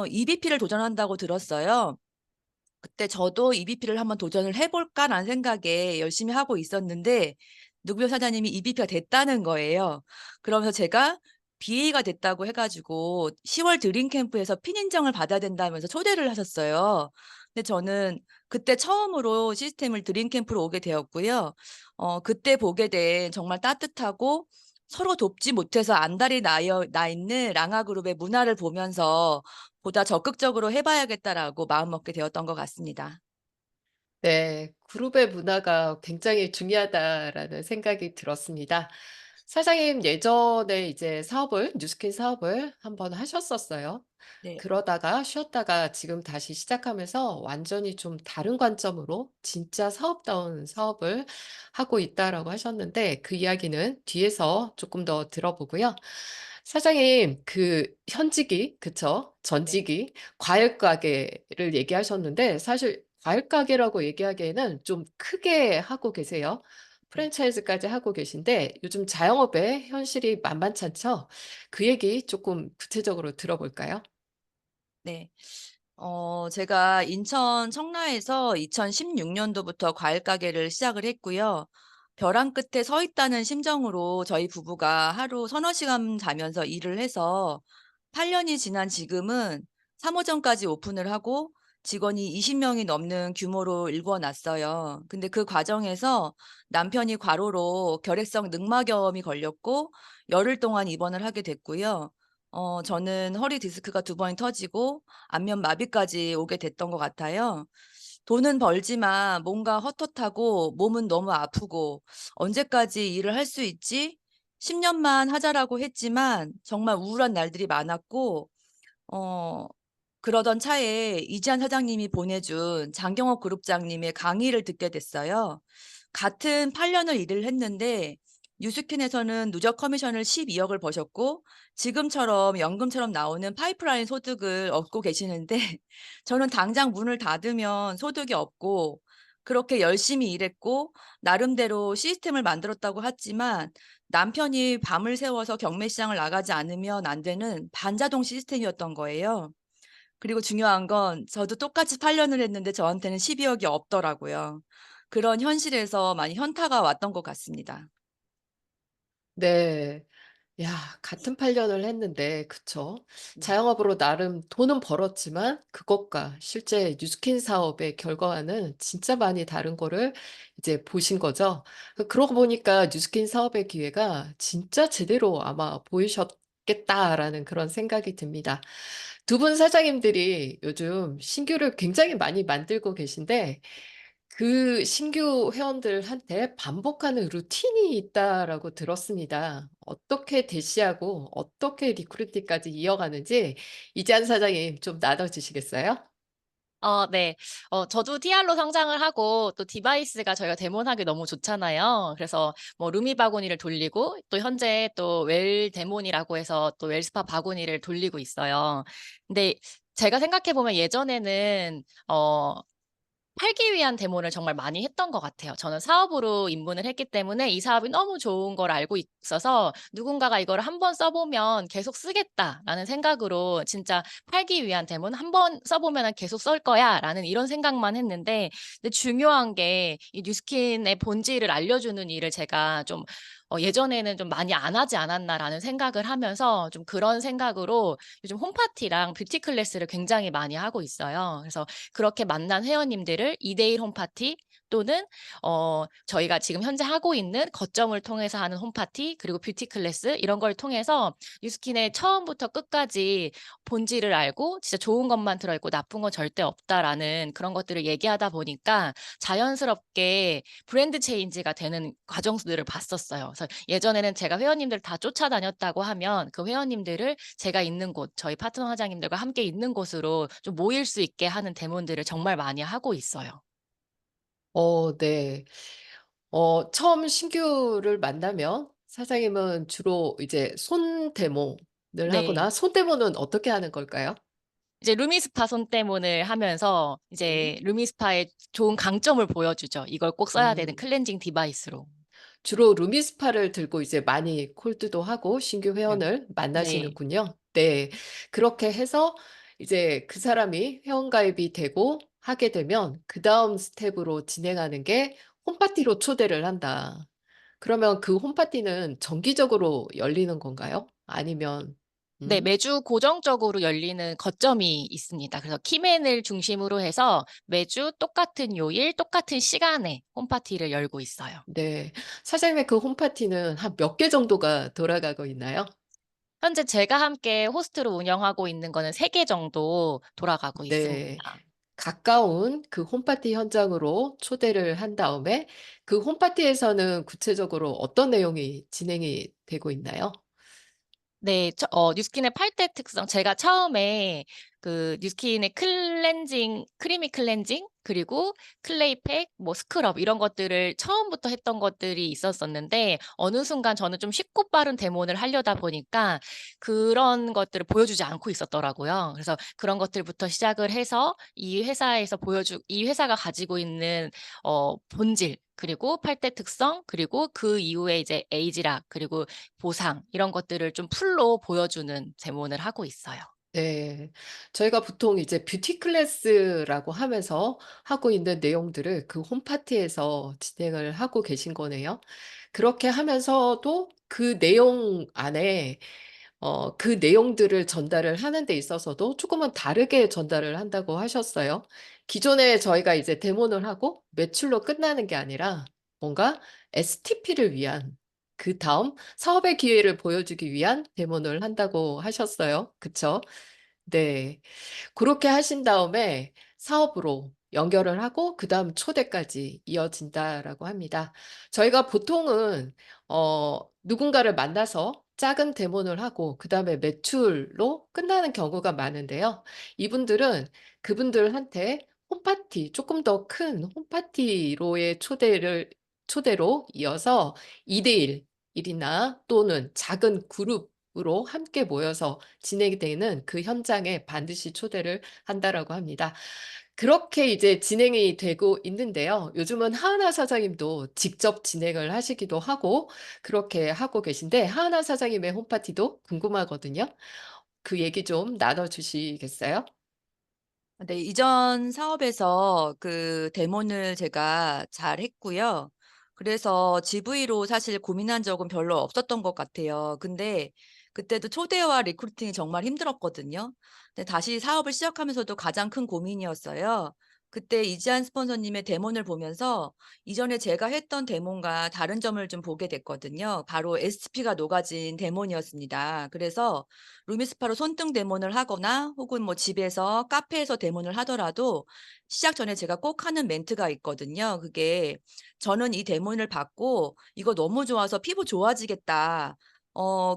EBP를 도전한다고 들었어요. 그때 저도 'EBP를 한번 도전을 해 볼까.'라는 생각에 열심히 하고 있었는데 누구요 사장님이 EBP가 됐다는 거예요. 그러면서 제가 BA가 됐다고 해 가지고 10월 드림 캠프에서 핀 인정을 받아야 된다면서 초대를 하셨어요. 근데 저는 그때 처음으로 시스템을 드림 캠프로 오게 되었고요. 그때 보게 된 정말 따뜻하고 서로 돕지 못해서 안달이 나 있는 랑아 그룹의 문화를 보면서 '보다 적극적으로 해 봐야겠다.'라고 마음먹게 되었던 것 같습니다. 네. '그룹의 문화가 굉장히 중요하다.'라는 생각이 들었습니다. 사장님 예전에 이제 뉴스킨 사업을 한번 하셨었어요. 네. 그러다가 쉬었다가 지금 다시 시작하면서 완전히 좀 다른 관점으로 진짜 사업다운 사업을 하고 있다라고 하셨는데 그 이야기는 뒤에서 조금 더 들어보고요. 사장님 그 현직이 그쵸? 네. 전직이 과일 가게를 얘기하셨는데 사실 과일 가게라고 얘기하기에는 좀 크게 하고 계세요. 네. 프랜차이즈까지 하고 계신데 요즘 자영업의 현실이 만만찮죠? 그 얘기 조금 구체적으로 들어볼까요? 네. 제가 인천 청라에서 2016 년도부터 과일 가게를 시작을 했고요. 벼랑 끝에 서 있다는 심정으로 저희 부부가 하루 서너 시간 자면서 일을 해서 8 년이 지난 지금은 3 호점까지 오픈을 하고 직원이 20 명이 넘는 규모로 일궈 놨어요. 근데 그 과정에서 남편이 과로로 결핵성 늑막염이 걸렸고 열흘 동안 입원을 하게 됐고요. 저는 허리 디스크가 2번이 터지고 안면 마비까지 오게 됐던 것 같아요. 돈은 벌지만 뭔가 헛헛하고 몸은 너무 아프고 '언제까지 일을 할 수 있지?' 10 년만 하자라고 했지만 정말 우울한 날들이 많았고 어 그러던 차에 이지한 사장님이 보내준 장경옥 그룹장님의 강의를 듣게 됐어요. 같은 8 년을 일을 했는데 뉴스킨에서는 누적 커미션을 12억을 버셨고 지금처럼 연금처럼 나오는 파이프라인 소득을 얻고 계시는데 저는 당장 문을 닫으면 소득이 없고 그렇게 열심히 일했고 나름대로 시스템을 만들었다고 하지만 남편이 밤을 새워서 경매 시장을 나가지 않으면 안 되는 반자동 시스템이었던 거예요. 그리고 중요한 건 저도 똑같이 8 년을 했는데 저한테는 12억이 없더라고요. 그런 현실에서 많이 현타가 왔던 것 같습니다. 네. 야, 같은 8년을 했는데 그쵸. 네. 자영업으로 나름 돈은 벌었지만 그것과 실제 뉴스킨 사업의 결과와는 진짜 많이 다른 거를 이제 보신 거죠. 그러고 보니까 뉴스킨 사업의 기회가 진짜 제대로 아마 보이셨겠다라는 그런 생각이 듭니다. 두 분 사장님들이 요즘 신규를 굉장히 많이 만들고 계신데 그 신규 회원들한테 반복하는 루틴이 있다라고 들었습니다. 어떻게 대시하고 어떻게 리크루팅까지 이어가는지 이재한 사장님 좀 나눠 주시겠어요? 네. 저도 TR로 성장을 하고 또 디바이스가 저희가 데몬하기 너무 좋잖아요. 그래서 뭐 루미 바구니를 돌리고 또 현재 또 웰 데몬이라고 해서 또 웰스파 바구니를 돌리고 있어요. 근데 제가 생각해 보면 예전에는 팔기 위한 데모를 정말 많이 했던 것 같아요. 저는 사업으로 입문을 했기 때문에 이 사업이 너무 좋은 걸 알고 있어서 '누군가가 이거를 한번 써 보면 계속 쓰겠다.'라는 생각으로 진짜 '팔기 위한 데모는 한 번 써 보면은 계속 쓸 거야.'라는 이런 생각만 했는데 근데 중요한 게 이 뉴스킨의 본질을 알려주는 일을 제가 좀 '예전에는 좀 많이 안 하지 않았나.'라는 생각을 하면서 좀 그런 생각으로 요즘 홈파티랑 뷰티 클래스를 굉장히 많이 하고 있어요. 그래서 그렇게 만난 회원님들을 2대1 홈파티 또는 저희가 지금 현재 하고 있는 거점을 통해서 하는 홈파티 그리고 뷰티 클래스 이런 걸 통해서 뉴스킨의 처음부터 끝까지 본질을 알고 진짜 좋은 것만 들어있고 나쁜 건 절대 없다라는 그런 것들을 얘기하다 보니까 자연스럽게 브랜드 체인지가 되는 과정들을 봤었어요. 그래서 예전에는 제가 회원님들 다 쫓아다녔다고 하면 그 회원님들을 제가 있는 곳, 저희 파트너 사장님들과 함께 있는 곳으로 좀 모일 수 있게 하는 대문들을 정말 많이 하고 있어요. 네. 처음 신규를 만나면 사장님은 주로 이제 손 데모를 네. 하거나 손 데모는 어떻게 하는 걸까요? 이제 루미스파 손때문을 하면서 네. 이제 루미스파의 좋은 강점을 보여주죠. 이걸 꼭 써야 되는 음. 클렌징 디바이스로. 주로 루미스파를 들고 이제 많이 콜드도 하고 신규 네. 회원을 네. 만나시는군요. 네. 그렇게 해서 이제 그 사람이 회원가입이 되고 하게 되면 그다음 스텝으로 진행하는 게 홈파티로 초대를 한다. 그러면 그 홈파티는 정기적으로 열리는 건가요? 아니면 네. 음? 매주 고정적으로 열리는 거점이 있습니다. 그래서 키맨을 중심으로 해서 매주 똑같은 요일 똑같은 시간에 홈파티를 열고 있어요. 네. 사장님의 그 홈파티는 한 몇 개 정도가 돌아가고 있나요? 현재 제가 함께 호스트로 운영하고 있는 거는 3개 정도 돌아가고 있습니다. 네. 가까운 그 홈파티 현장으로 초대를 한 다음에 그 홈파티에서는 구체적으로 어떤 내용이 진행이 되고 있나요? 네. 뉴스킨의 8대 특성 제가 처음에 그 뉴스킨의 클렌징 크리미 클렌징 그리고 클레이팩 뭐 스크럽 이런 것들을 처음부터 했던 것들이 있었었는데 어느 순간 저는 좀 쉽고 빠른 데모를 하려다 보니까 그런 것들을 보여주지 않고 있었더라고요. 그래서 그런 것들부터 시작을 해서 이 회사가 가지고 있는 본질 그리고 8대 특성 그리고 그 이후에 이제 에이지락 그리고 보상 이런 것들을 좀 풀로 보여주는 제문을 하고 있어요. 네. 저희가 보통 이제 뷰티 클래스라고 하면서 하고 있는 내용들을 그 홈파티에서 진행을 하고 계신 거네요. 그렇게 하면서도 그 내용 안에 그 내용들을 전달을 하는 데 있어서도 조금은 다르게 전달을 한다고 하셨어요. 기존에 저희가 이제 데모를 하고 매출로 끝나는 게 아니라 뭔가 STP를 위한 그다음 사업의 기회를 보여주기 위한 데모를 한다고 하셨어요. 그쵸? 네. 그렇게 하신 다음에 사업으로 연결을 하고 그다음 초대까지 이어진다라고 합니다. 저희가 보통은 누군가를 만나서 작은 데모를 하고 그다음에 매출로 끝나는 경우가 많은데요. 이분들은 그분들한테 홈파티 조금 더 큰 홈파티로의 초대로 이어서 2대1 일이나 또는 작은 그룹으로 함께 모여서 진행이 되는 그 현장에 반드시 초대를 한다라고 합니다. 그렇게 이제 진행이 되고 있는데요. 요즘은 하은하 사장님도 직접 진행을 하시기도 하고 그렇게 하고 계신데 하은하 사장님의 홈파티도 궁금하거든요. 그 얘기 좀 나눠 주시겠어요? 네. 이전 사업에서 그 데모를 제가 잘 했고요. 그래서 GV로 사실 고민한 적은 별로 없었던 것 같아요. 근데 그때도 초대와 리크루팅이 정말 힘들었거든요. 근데 다시 사업을 시작하면서도 가장 큰 고민이었어요. 그때 이지한 스폰서님의 데모를 보면서 이전에 제가 했던 데모과 다른 점을 좀 보게 됐거든요. 바로 SP가 녹아진 데모였습니다. 그래서 루미스파로 손등 데모를 하거나 혹은 뭐 집에서 카페에서 데모를 하더라도 시작 전에 제가 꼭 하는 멘트가 있거든요. 그게 "저는 이 데모를 받고 이거 너무 좋아서 피부 좋아지겠다.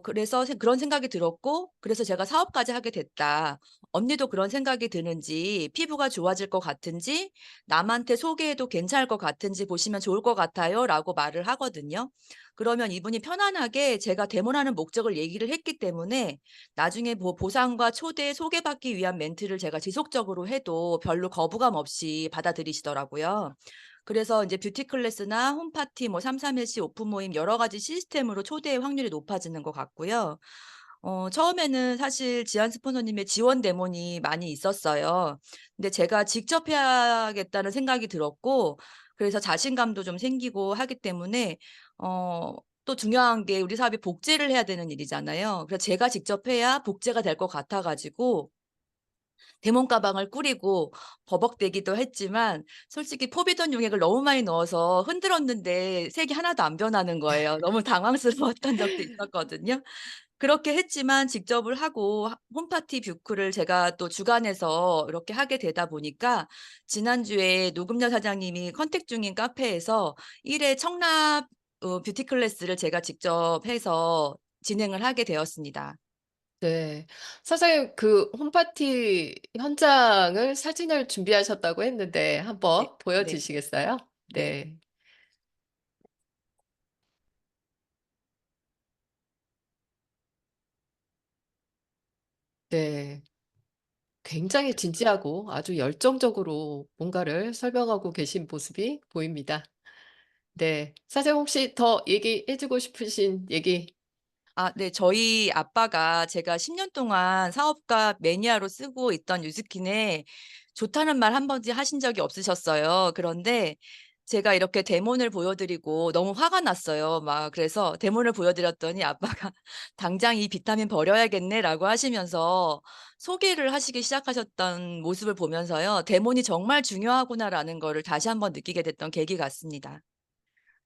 그래서 그런 생각이 들었고 그래서 제가 사업까지 하게 됐다. 언니도 그런 생각이 드는지 피부가 좋아질 것 같은지 남한테 소개해도 괜찮을 것 같은지 보시면 좋을 것 같아요."라고 말을 하거든요. 그러면 이분이 편안하게 제가 데모라는 목적을 얘기를 했기 때문에 나중에 보상과 초대, 소개받기 위한 멘트를 제가 지속적으로 해도 별로 거부감 없이 받아들이시더라고요. 그래서 이제 뷰티 클래스나 홈파티 뭐 331시 오픈 모임 여러 가지 시스템으로 초대의 확률이 높아지는 것 같고요. 처음에는 사실 지한 스폰서님의 지원 대문이 많이 있었어요. 근데 제가 직접 해야겠다는 생각이 들었고 그래서 자신감도 좀 생기고 하기 때문에 어 또 중요한 게 우리 사업이 복제를 해야 되는 일이잖아요. 그래서 제가 직접 해야 복제가 될 것 같아 가지고 데몬 가방을 꾸리고 버벅대기도 했지만 솔직히 포비던 용액을 너무 많이 넣어서 흔들었는데 색이 하나도 안 변하는 거예요. 너무 당황스러웠던 적도 있었거든요. 그렇게 했지만 직접을 하고 홈파티 뷰크를 제가 또 주관해서 이렇게 하게 되다 보니까 지난주에 노금녀 사장님이 컨택 중인 카페에서 1회 청랍 뷰티 클래스를 제가 직접 해서 진행을 하게 되었습니다. 네. 사장님 그 홈파티 현장을 사진을 준비하셨다고 했는데 네. 한번 네. 보여주시겠어요? 네. 네. 네. 굉장히 진지하고 아주 열정적으로 뭔가를 설명하고 계신 모습이 보입니다. 네. 사장님 혹시 더 얘기해 주고 싶으신 얘기. 아 네. 저희 아빠가 제가 10년 동안 사업가 매니아로 쓰고 있던 뉴스킨에 좋다는 말 한 번도 하신 적이 없으셨어요. 그런데 제가 이렇게 데몬을 보여 드리고 너무 화가 났어요. 막 그래서 데몬을 보여 드렸더니 아빠가 "당장 이 비타민 버려야겠네."라고 하시면서 소개를 하시기 시작하셨던 모습을 보면서요. '데몬이 정말 중요하구나.'라는 거를 다시 한번 느끼게 됐던 계기 같습니다.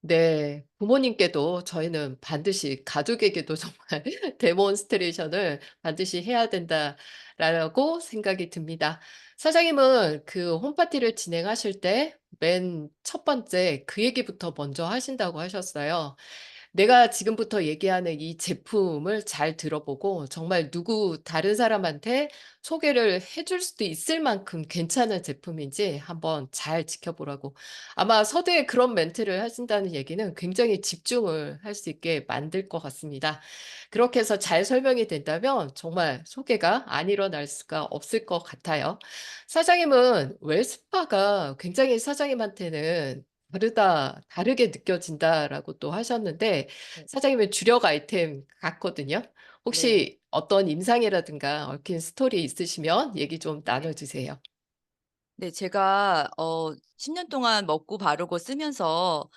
네. 부모님께도 저희는 반드시 가족에게도 정말 데몬스트레이션을 반드시 해야 된다라고 생각이 듭니다. 사장님은 그 홈파티를 진행하실 때 맨 첫 번째 그 얘기부터 먼저 하신다고 하셨어요. 내가 지금부터 얘기하는 이 제품을 잘 들어보고 정말 누구 다른 사람한테 소개를 해줄 수도 있을 만큼 괜찮은 제품인지 한번 잘 지켜보라고. 아마 서두에 그런 멘트를 하신다는 얘기는 굉장히 집중을 할 수 있게 만들 것 같습니다. 그렇게 해서 잘 설명이 된다면 정말 소개가 안 일어날 수가 없을 것 같아요. 사장님은 웰스파가 굉장히 사장님한테는 다르게 느껴진다라고 또 하셨는데 네. 사장님의 주력 아이템 같거든요. 네. 혹시 어떤 임상이라든가 얽힌 스토리 있으시면 얘기 좀 나눠 주세요. 네. 제가 10년 동안 먹고 바르고 쓰면서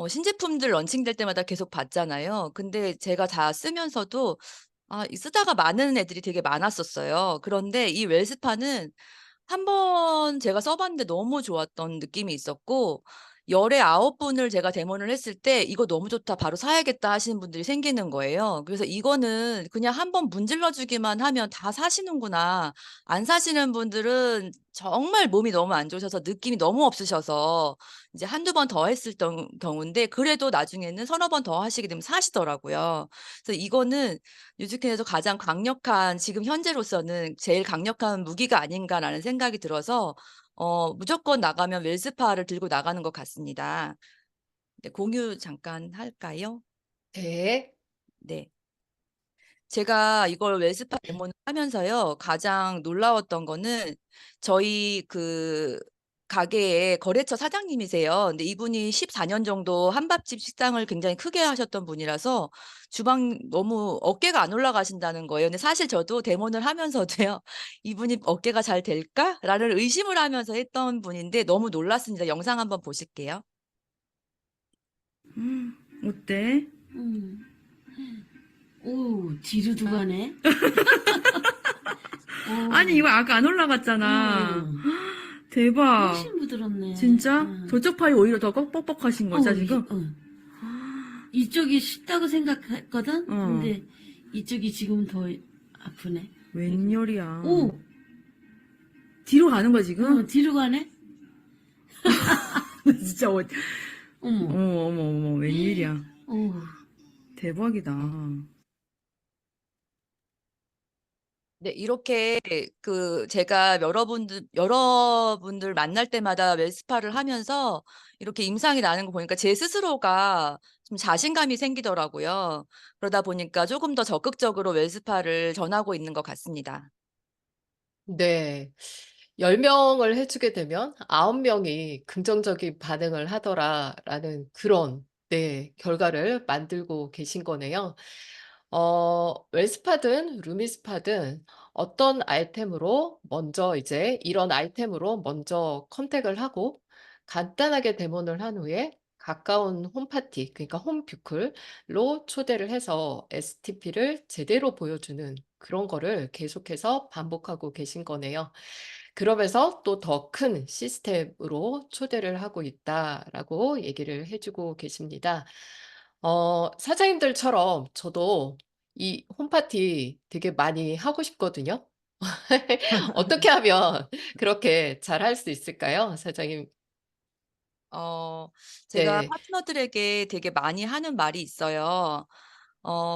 신제품들 런칭될 때마다 계속 봤잖아요. 근데 제가 다 쓰면서도 이 쓰다가 마는 애들이 되게 많았었어요. 그런데 이 웰스파는 한 번 제가 써 봤는데 너무 좋았던 느낌이 있었고 열에 9 분을 제가 데모를 했을 때 "이거 너무 좋다. 바로 사야겠다." 하시는 분들이 생기는 거예요. 그래서 '이거는 그냥 한 번 문질러 주기만 하면 다 사시는구나.' 안 사시는 분들은 정말 몸이 너무 안 좋으셔서 느낌이 너무 없으셔서 이제 한두 번 더 했을 경우인데 그래도 나중에는 서너 번 더 하시게 되면 사시더라고요. 그래서 이거는 뉴즈킨에서 가장 강력한 지금 현재로서는 제일 강력한 무기가 아닌가라는 생각이 들어서 무조건 나가면 웰스파를 들고 나가는 것 같습니다. 네 공유 잠깐 할까요? 네. 네. 제가 이걸 웰스파 데모를 하면서요. 가장 놀라웠던 거는 저희 그 가게의 거래처 사장님이세요. 근데 이분이 14년 정도 한밥집 식당을 굉장히 크게 하셨던 분이라서 주방 너무 어깨가 안 올라가신다는 거예요. 근데 사실 저도 데모를 하면서도요. '이분이 어깨가 잘 될까?'라는 의심을 하면서 했던 분인데 너무 놀랐습니다. 영상 한번 보실게요. 어때? 오, 뒤로도 가네. 오, 아니, 이거 아까 안 올라갔잖아. 응. 대박. 훨씬 부드럽네. 진짜? 응. 저쪽 팔이 오히려 더 뻑뻑하신 거죠, 지금? 응. 이쪽이 쉽다고 생각했거든? 어. 근데 이쪽이 지금 더 아프네. 웬열이야. 오, 뒤로 가는 거야, 지금? 뒤로 가네? 진짜, 어머, 어머, 웬일이야. 오. 대박이다. 네, 이렇게 제가 여러분들 만날 때마다 웰스파를 하면서 이렇게 임상이 나는 거 보니까 제 스스로가 좀 자신감이 생기더라고요. 그러다 보니까 조금 더 적극적으로 웰스파를 전하고 있는 것 같습니다. 네. 10명을 해주게 되면 9명이 긍정적인 반응을 하더라라는 그런, 네, 결과를 만들고 계신 거네요. 웰스파든 루미스파든 어떤 아이템으로 먼저 이제 이런 아이템으로 먼저 컨택을 하고 간단하게 데모를 한 후에 가까운 홈파티, 그러니까 홈뷰클로 초대를 해서 STP를 제대로 보여주는 그런 거를 계속해서 반복하고 계신 거네요. 그러면서 또 더 큰 시스템으로 초대를 하고 있다라고 얘기를 해주고 계십니다. 사장님들처럼 저도 이 홈파티 되게 많이 하고 싶거든요. 어떻게 하면 그렇게 잘 할 수 있을까요, 사장님? 어, 제가 네. 파트너들에게 되게 많이 하는 말이 있어요.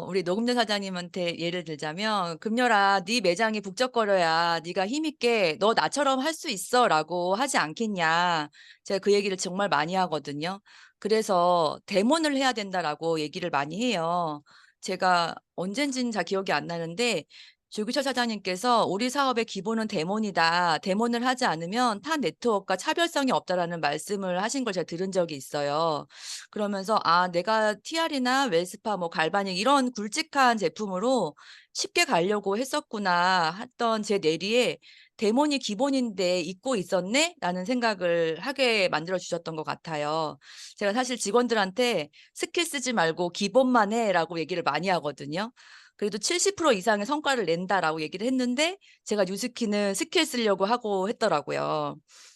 우리 노금대 사장님한테 예를 들자면, 금열아, 네 매장이 북적거려야 네가 힘있게 너 나처럼 할 수 있어라고 하지 않겠냐. 제가 그 얘기를 정말 많이 하거든요. 그래서 데모를 해야 된다라고 얘기를 많이 해요. 제가 언젠지는 잘 기억이 안 나는데 조규철 사장님께서 우리 사업의 기본은 데모이다. 데모를 하지 않으면 타 네트워크가 차별성이 없다라는 말씀을 하신 걸 제가 들은 적이 있어요. 그러면서 내가 TR이나 웰스파, 뭐 갈바닉 이런 굵직한 제품으로 쉽게 가려고 했었구나 했던 제 뇌리에 데모니 기본인데 잊고 있었네? 라는 생각을 하게 만들어 주셨던 것 같아요. 제가 사실 직원들한테 스킬 쓰지 말고 기본만 해라고 얘기를 많이 하거든요. 그래도 70% 이상의 성과를 낸다라고 얘기를 했는데 제가 뉴스킨은 스킬 쓰려고 하고 했더라고요.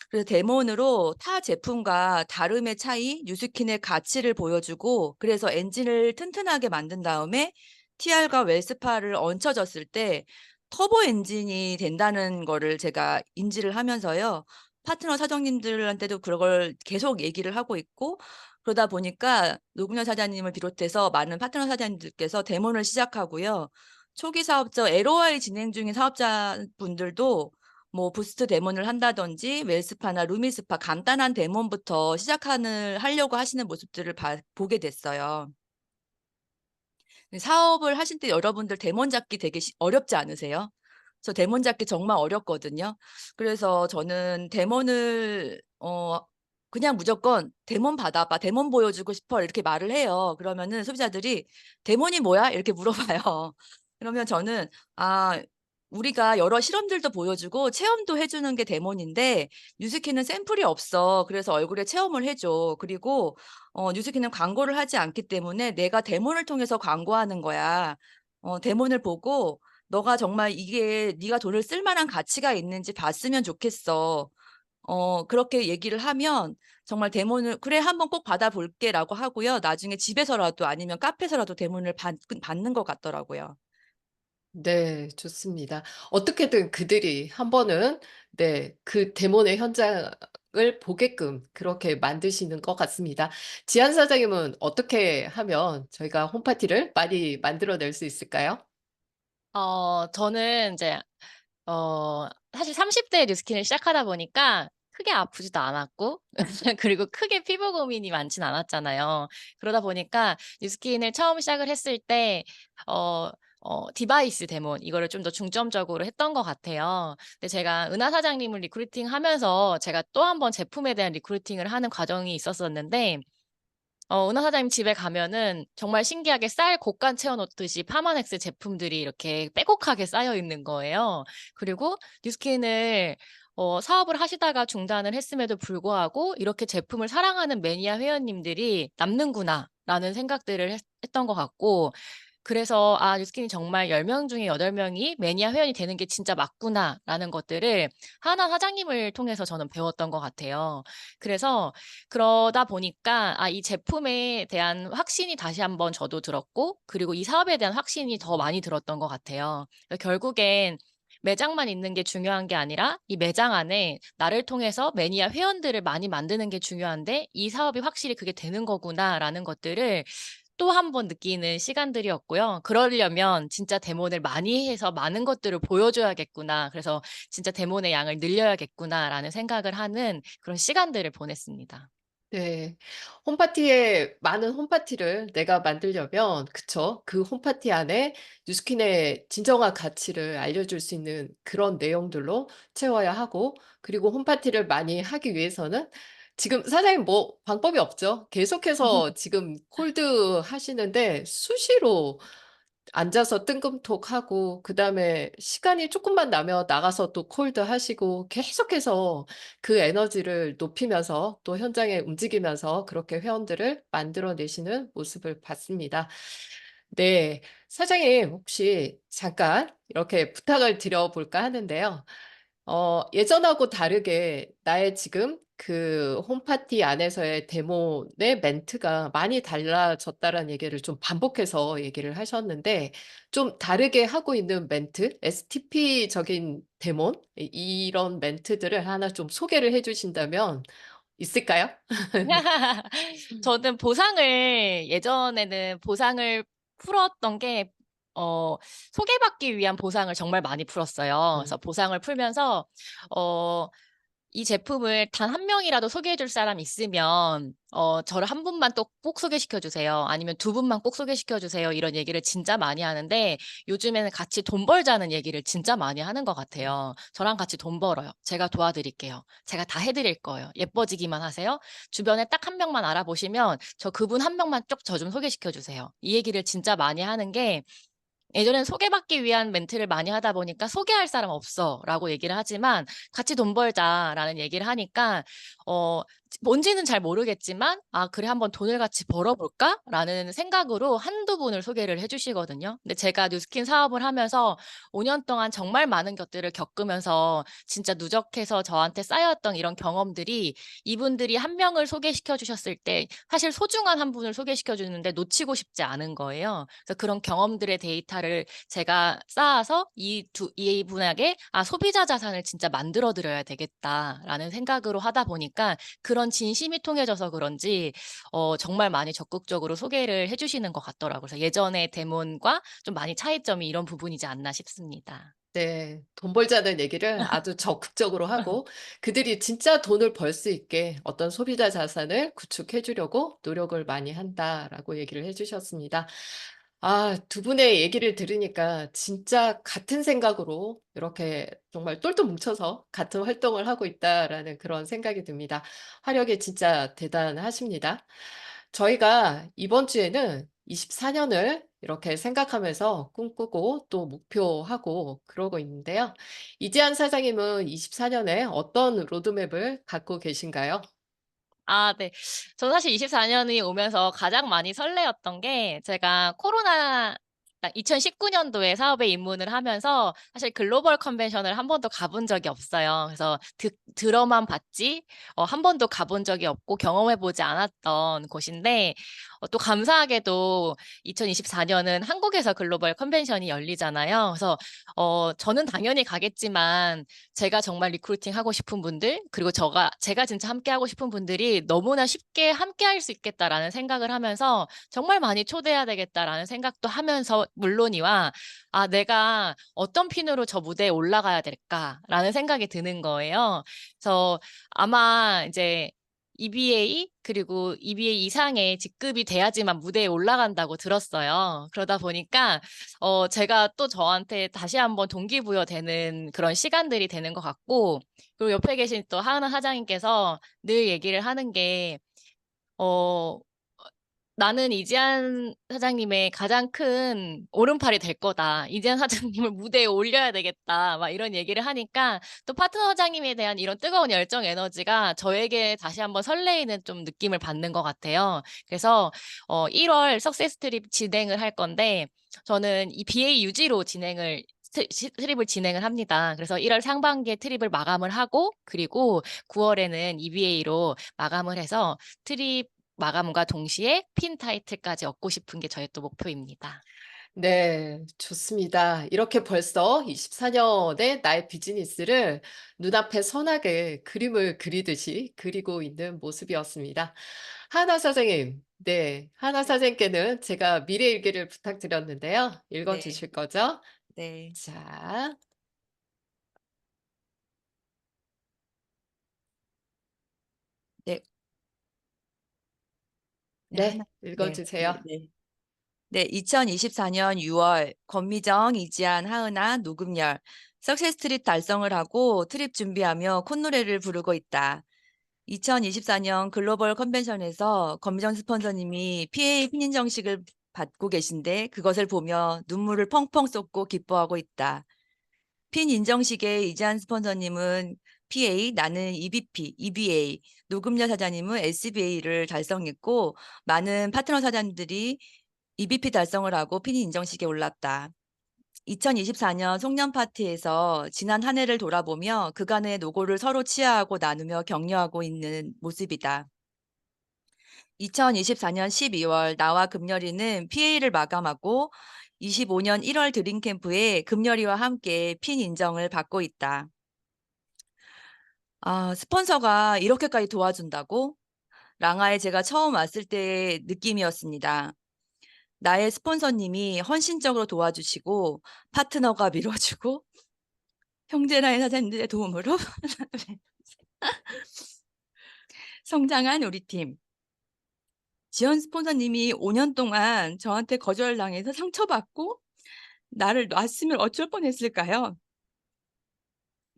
그래서 데몬으로 타 제품과 다름의 차이, 뉴스킨의 가치를 보여주고 그래서 엔진을 튼튼하게 만든 다음에 TR과 웰스파를 얹혀졌을 때 터보 엔진이 된다는 거를 제가 인지를 하면서요. 파트너 사장님들한테도 그걸 계속 얘기를 하고 있고 그러다 보니까 노금열 사장님을 비롯해서 많은 파트너 사장님들께서 데모를 시작하고요. 초기 사업자 LOI 진행 중인 사업자분들도 뭐 부스트 데모를 한다든지 웰스파나 루미스파 간단한 데모부터 하려고 하시는 모습들을 보게 됐어요. 사업을 하실 때 여러분들 데몬 잡기 되게 어렵지 않으세요? 저 데몬 잡기 정말 어렵거든요. 그래서 저는 데몬을 그냥 무조건 "데몬 받아봐. 데몬 보여주고 싶어." 이렇게 말을 해요. 그러면은 소비자들이 "데몬이 뭐야?" 이렇게 물어봐요. 그러면 저는 우리가 여러 실험들도 보여주고 체험도 해 주는 게 데몬인데 뉴스킨은 샘플이 없어. 그래서 얼굴에 체험을 해 줘. 그리고 뉴스킨은 광고를 하지 않기 때문에 내가 데몬을 통해서 광고하는 거야. 데몬을 보고 너가 정말 이게 네가 돈을 쓸 만한 가치가 있는지 봤으면 좋겠어. 그렇게 얘기를 하면 정말 데몬을 "그래 한번 꼭 받아 볼게."라고 하고요. 나중에 집에서라도 아니면 카페에서라도 데몬을 받는 것 같더라고요. 네, 좋습니다. 어떻게든 그들이 한 번은, 네, 그 데모의 현장을 보게끔 그렇게 만드시는 것 같습니다. 지한 사장님은 어떻게 하면 저희가 홈파티를 많이 만들어낼 수 있을까요? 저는 이제 사실 30대 뉴스킨을 시작하다 보니까 크게 아프지도 않았고 그리고 크게 피부 고민이 많진 않았잖아요. 그러다 보니까 뉴스킨을 처음 시작을 했을 때 디바이스 데몬 이거를 좀 더 중점적으로 했던 것 같아요. 근데 제가 은하 사장님을 리크루팅하면서 제가 또 한 번 제품에 대한 리크루팅을 하는 과정이 있었었는데 은하 사장님 집에 가면은 정말 신기하게 쌀 곡간 채워 놓듯이 파마넥스 제품들이 이렇게 빼곡하게 쌓여 있는 거예요. 그리고 뉴스킨을 사업을 하시다가 중단을 했음에도 불구하고 이렇게 제품을 사랑하는 매니아 회원님들이 남는구나라는 생각들을 했던 것 같고, 그래서 뉴스킨이 정말 10명 중에 8명이 매니아 회원이 되는 게 진짜 맞구나라는 것들을 하나 사장님을 통해서 저는 배웠던 것 같아요. 그래서 그러다 보니까 이 제품에 대한 확신이 다시 한번 저도 들었고, 그리고 이 사업에 대한 확신이 더 많이 들었던 것 같아요. 그러니까 결국엔 매장만 있는 게 중요한 게 아니라 이 매장 안에 나를 통해서 매니아 회원들을 많이 만드는 게 중요한데, 이 사업이 확실히 그게 되는 거구나라는 것들을 또 한 번 느끼는 시간들이었고요. 그러려면 진짜 데모를 많이 해서 많은 것들을 보여줘야겠구나. 그래서 진짜 데모의 양을 늘려야겠구나라는 생각을 하는 그런 시간들을 보냈습니다. 네. 홈파티에 많은 홈파티를 내가 만들려면 그쵸. 그 홈파티 안에 뉴스킨의 진정한 가치를 알려줄 수 있는 그런 내용들로 채워야 하고, 그리고 홈파티를 많이 하기 위해서는 지금 사장님 뭐 방법이 없죠. 계속해서 지금 콜드 하시는데 수시로 앉아서 뜬금톡하고, 그다음에 시간이 쪼끔만 나면 나가서 또 콜드 하시고, 계속해서 그 에너지를 높이면서 또 현장에 움직이면서 그렇게 회원들을 만들어 내시는 모습을 봤습니다. 네. 사장님 혹시 잠깐 이렇게 부탁을 드려 볼까 하는데요. 예전하고 다르게 나의 지금 그 홈파티 안에서의 데모의 멘트가 많이 달라졌다라는 얘기를 좀 반복해서 얘기를 하셨는데, 좀 다르게 하고 있는 멘트, STP적인 데몬 이런 멘트들을 하나 좀 소개를 해 주신다면 있을까요? 저는 예전에는 보상을 풀었던 게, 소개받기 위한 보상을 정말 많이 풀었어요. 그래서 보상을 풀면서, 이 제품을 단 한 명이라도 소개해 줄 사람 있으면 저를 한 분만 또 꼭 소개시켜 주세요. 아니면 두 분만 꼭 소개시켜 주세요. 이런 얘기를 진짜 많이 하는데, 요즘에는 같이 돈 벌자는 얘기를 진짜 많이 하는 것 같아요. 저랑 같이 돈 벌어요. 제가 도와드릴게요. 제가 다 해 드릴 거예요. 예뻐지기만 하세요. 주변에 딱 한 명만 알아보시면 그분 한 명만 쭉 저 좀 소개시켜 주세요. 이 얘기를 진짜 많이 하는 게, 예전엔 소개받기 위한 멘트를 많이 하다 보니까 "소개할 사람 없어."라고 얘기를 하지만 "같이 돈 벌자."라는 얘기를 하니까 뭔지는 잘 모르겠지만 '아 그래 한번 돈을 같이 벌어 볼까?'라는 생각으로 한두 분을 소개를 해 주시거든요. 근데 제가 뉴스킨 사업을 하면서 5년 동안 정말 많은 것들을 겪으면서 진짜 누적해서 저한테 쌓였던 이런 경험들이, 이분들이 한 명을 소개시켜 주셨을 때 사실 소중한 한 분을 소개시켜 주는데 놓치고 싶지 않은 거예요. 그래서 그런 경험들의 데이터를 제가 쌓아서 이분에게 '소비자 자산을 진짜 만들어 드려야 되겠다.'라는 생각으로 하다 보니까 그런 진심이 통해져서 그런지 정말 많이 적극적으로 소개를 해 주시는 것 같더라고요. 그래서 예전의 데몬과 좀 많이 차이점이 이런 부분이지 않나 싶습니다. 네. 돈 벌자는 얘기를 아주 적극적으로 하고, 그들이 진짜 돈을 벌 수 있게 어떤 소비자 자산을 구축해 주려고 노력을 많이 한다라고 얘기를 해 주셨습니다. 두 분의 얘기를 들으니까 진짜 같은 생각으로 이렇게 정말 똘똘 뭉쳐서 같은 활동을 하고 있다라는 그런 생각이 듭니다. 화력이 진짜 대단하십니다. 저희가 이번 주에는 24년을 이렇게 생각하면서 꿈꾸고 또 목표하고 그러고 있는데요. 이재한 사장님은 24년에 어떤 로드맵을 갖고 계신가요? 네. 저는 사실 24년이 오면서 가장 많이 설레었던 게, 제가 2019 년도에 사업에 입문을 하면서 사실 글로벌 컨벤션을 한 번도 가본 적이 없어요. 그래서 들어만 봤지 한 번도 가본 적이 없고 경험해 보지 않았던 곳인데, 또 감사하게도 2024년은 한국에서 글로벌 컨벤션이 열리잖아요. 그래서 저는 당연히 가겠지만, 제가 정말 리크루팅 하고 싶은 분들, 그리고 제가 진짜 함께 하고 싶은 분들이 너무나 쉽게 함께할 수 있겠다라는 생각을 하면서 '정말 많이 초대해야 되겠다.'라는 생각도 하면서 물론이와 '내가 어떤 핀으로 저 무대에 올라가야 될까.'라는 생각이 드는 거예요. 그래서 아마 이제 EBA 그리고 EBA 이상의 직급이 돼야지만 무대에 올라간다고 들었어요. 그러다 보니까 제가 또 저한테 다시 한번 동기부여되는 그런 시간들이 되는 것 같고, 그리고 옆에 계신 또 하은아 사장님께서 늘 얘기를 하는 게, 어 나는 이지한 사장님의 가장 큰 오른팔이 될 거다. 이지한 사장님을 무대에 올려야 되겠다. 막 이런 얘기를 하니까 또 파트너 사장님에 대한 이런 뜨거운 열정 에너지가 저에게 다시 한번 설레이는 좀 느낌을 받는 것 같아요. 그래서 1월 석세스 트립 진행을 할 건데 저는 이 BA 유지로 트립을 진행을 합니다. 그래서 1월 상반기에 트립을 마감을 하고 그리고 9월에는 EBA로 마감을 해서 트립 마감과 동시에 핀 타이틀까지 얻고 싶은 게 저의 또 목표입니다. 네, 좋습니다. 이렇게 벌써 24년의 나의 비즈니스를 눈앞에 선하게 그림을 그리듯이 그리고 있는 모습이었습니다. 하나 사장님, 네, 하나 사장님께는 제가 미래 일기를 부탁드렸는데요. 네. 읽어주실 거죠? 네. 자, 네. 네, 네, 하나. 네. 읽어주세요. 네. 네, 2024년 6월 권미정, 이지한, 하은아, 노금열 석세스 트립 달성을 하고 트립 준비하며 콧노래를 부르고 있다. 2024년 글로벌 컨벤션에서 권미정 스폰서님이 PA 핀인정식을 받고 계신데 그것을 보며 눈물을 펑펑 쏟고 기뻐하고 있다. 핀 인정식에 이지한 스폰서님은 PA, 나는 EBP, EBA, 노금열 사장님은 SBA를 달성했고 많은 파트너 사장님들이 EBP 달성을 하고 핀 인정식에 올랐다. 2024년 송년 파티에서 지난 한 해를 돌아보며 그간의 노고를 서로 치하하고 나누며 격려하고 있는 모습이다. 2024년 12월 나와 금열이는 PA를 마감하고 25년 1월 드림캠프에 금열이와 함께 핀 인정을 받고 있다. 스폰서가 이렇게까지 도와준다고? 랑아에 제가 처음 왔을 때의 느낌이었습니다. 나의 스폰서님이 헌신적으로 도와주시고 파트너가 밀어주고 형제라인 사장님들의 도움으로 성장한 우리 팀. 지연 스폰서님이 5년 동안 저한테 거절당해서 상처받고 나를 놨으면 어쩔 뻔했을까요?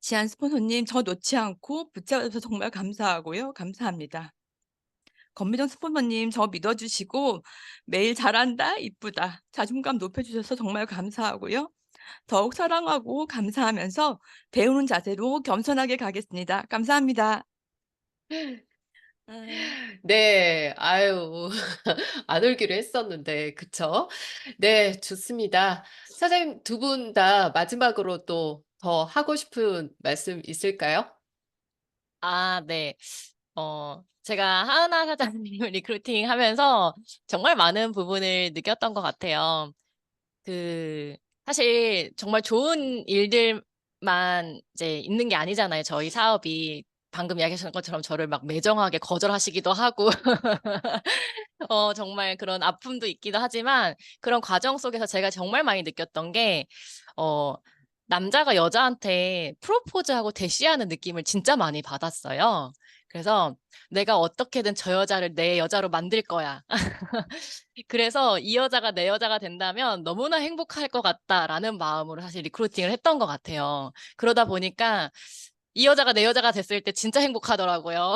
지한 스폰서님 저 놓지 않고 붙잡아줘서 정말 감사하고요. 감사합니다. 권미정 스폰서님 저 믿어주시고 매일 잘한다, 이쁘다 자존감 높여주셔서 정말 감사하고요. 더욱 사랑하고 감사하면서 배우는 자세로 겸손하게 가겠습니다. 감사합니다. 아, 네, 아유, 안 울기로 했었는데, 그쵸? 네, 좋습니다. 사장님 두 분 다 마지막으로 또 더 하고 싶은 말씀 있을까요? 네. 제가 하은아 사장님을 리크루팅 하면서 정말 많은 부분을 느꼈던 것 같아요. 사실 정말 좋은 일들만 이제 있는 게 아니잖아요. 저희 사업이. 방금 이야기하신 것처럼 저를 막 매정하게 거절하시기도 하고, 정말 그런 아픔도 있기도 하지만 그런 과정 속에서 제가 정말 많이 느꼈던 게, 어, 남자가 여자한테 프로포즈하고 대시하는 느낌을 진짜 많이 받았어요. 그래서 내가 어떻게든 저 여자를 내 여자로 만들 거야. 그래서 이 여자가 내 여자가 된다면 너무나 행복할 것 같다라는 마음으로 사실 리크루팅을 했던 것 같아요. 그러다 보니까 이 여자가 내 여자가 됐을 때 진짜 행복하더라고요.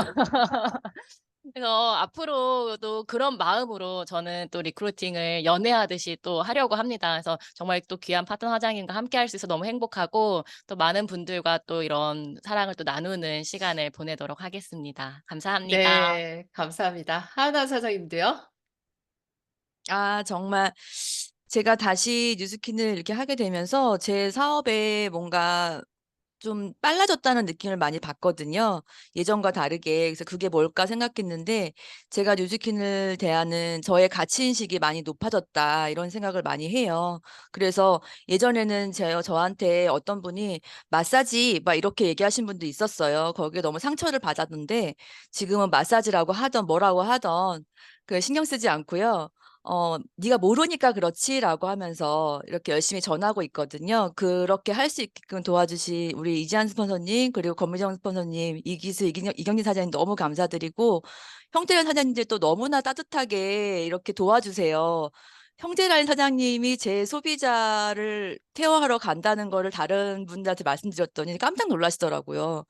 그래서 앞으로도 그런 마음으로 저는 또 리크루팅을 연애하듯이 또 하려고 합니다. 그래서 정말 또 귀한 파트너 사장님과 함께 할 수 있어서 너무 행복하고 또 많은 분들과 또 이런 사랑을 또 나누는 시간을 보내도록 하겠습니다. 감사합니다. 네, 감사합니다. 하나 사장님도요? 정말 제가 다시 뉴스킨을 이렇게 하게 되면서 제 사업에 뭔가 좀 빨라졌다는 느낌을 많이 받거든요. 예전과 다르게. 그래서 그게 뭘까 생각했는데 제가 뉴스킨을 대하는 저의 가치인식이 많이 높아졌다 이런 생각을 많이 해요. 그래서 예전에는 저한테 어떤 분이 마사지 막 이렇게 얘기하신 분도 있었어요. 거기에 너무 상처를 받았는데 지금은 마사지라고 하던 뭐라고 하던 신경 쓰지 않고요. 네가 모르니까 그렇지라고 하면서 이렇게 열심히 전하고 있거든요. 그렇게 할 수 있게끔 도와주신 우리 이지한 스폰서님 그리고 권미정 스폰서님, 이기수, 이경진 사장님 너무 감사드리고 형제라인 사장님들도 너무나 따뜻하게 이렇게 도와주세요. 형제라인 사장님이 제 소비자를 케어하러 간다는 거를 다른 분들한테 말씀드렸더니 깜짝 놀라시더라고요.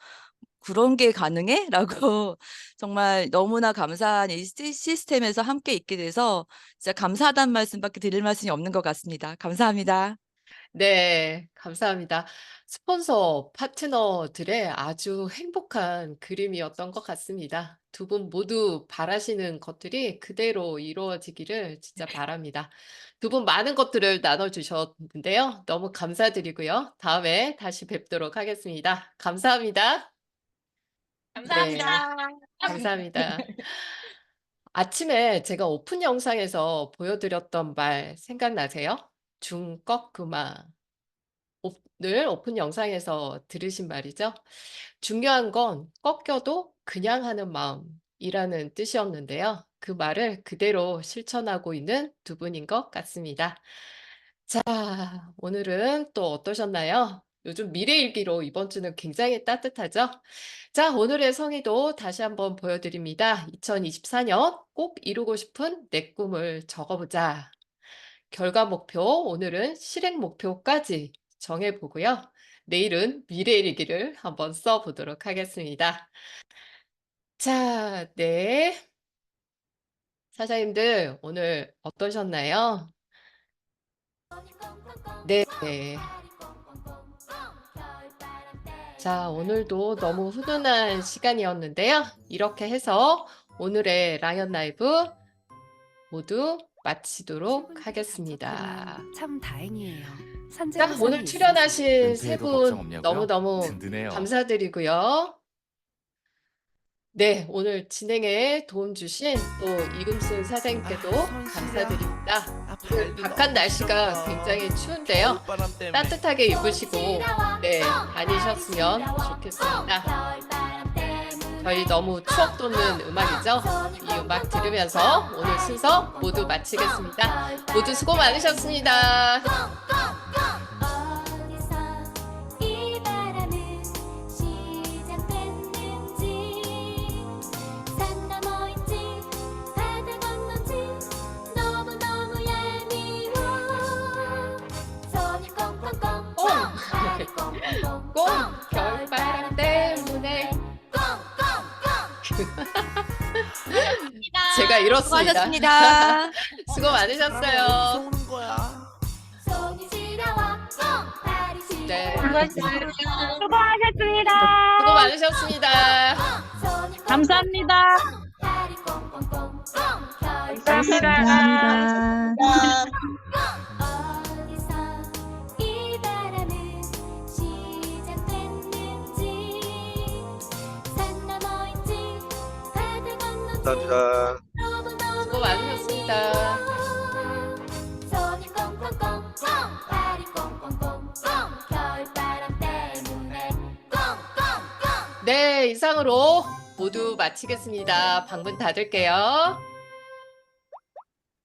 그런 게 가능해? 라고 정말 너무나 감사한 이 시스템에서 함께 있게 돼서 진짜 감사하다는 말씀밖에 드릴 말씀이 없는 것 같습니다. 감사합니다. 네, 감사합니다. 스폰서 파트너들의 아주 행복한 그림이었던 것 같습니다. 두 분 모두 바라시는 것들이 그대로 이루어지기를 진짜 바랍니다. 두 분 많은 것들을 나눠주셨는데요. 너무 감사드리고요. 다음에 다시 뵙도록 하겠습니다. 감사합니다. 네, 감사합니다. 아침에 제가 오픈 영상에서 보여드렸던 말 생각나세요? 중꺾그마. 오늘 오픈 영상에서 들으신 말이죠. 중요한 건 꺾여도 그냥 하는 마음이라는 뜻이었는데요. 그 말을 그대로 실천하고 있는 두 분인 것 같습니다. 자, 오늘은 또 어떠셨나요? 요즘 미래일기로 이번 주는 굉장히 따뜻하죠? 자, 오늘의 성의도 다시 한번 보여드립니다. 2024년 꼭 이루고 싶은 내 꿈을 적어보자. 결과 목표, 오늘은 실행 목표까지 정해보고요. 내일은 미래일기를 한번 써보도록 하겠습니다. 자, 네. 사장님들, 오늘 어떠셨나요? 네. 자, 오늘도 너무 훈훈한 시간이었는데요. 이렇게 해서 오늘의 라이언 라이브 모두 마치도록 하겠습니다. 참 다행이에요. 자, 산재가 오늘 출연하신 세 분 너무너무 든든해요. 감사드리고요. 네, 오늘 진행에 도움 주신 또 이금순 사장님께도 감사드립니다. 오늘 바깥 날씨가 굉장히 추운데요. 따뜻하게 입으시고 네, 다니셨으면 좋겠습니다. 저희 너무 추억 돋는 음악이죠. 이 음악 들으면서 오늘 순서 모두 마치겠습니다. 모두 수고 많으셨습니다. 이 바람은 시작됐는지 산 넘어인지 바다 건넌지 너무너무 얄미워 손이 꽁꽁꽁 발이 꽁꽁꽁 꼭 겨울바람 때문에 제가 이렇습니다. 수고하셨습니다. 수고 많으셨어요. 손이 시려워 발이 시려워 네. 수고하셨습니다. 수고 많으셨습니다. 감사합니다. 감사합니다. 어디서 이 바람은 시작됐는지 산 넘어인지 바다 건넌지 감사합니다. 너무너무 수고 많으셨습니다. 손이 꽁꽁꽁꽁 발이 꽁꽁꽁꽁 겨울바람 때문에 꽁꽁꽁 네, 이상으로 모두 마치겠습니다. 방문 닫을게요.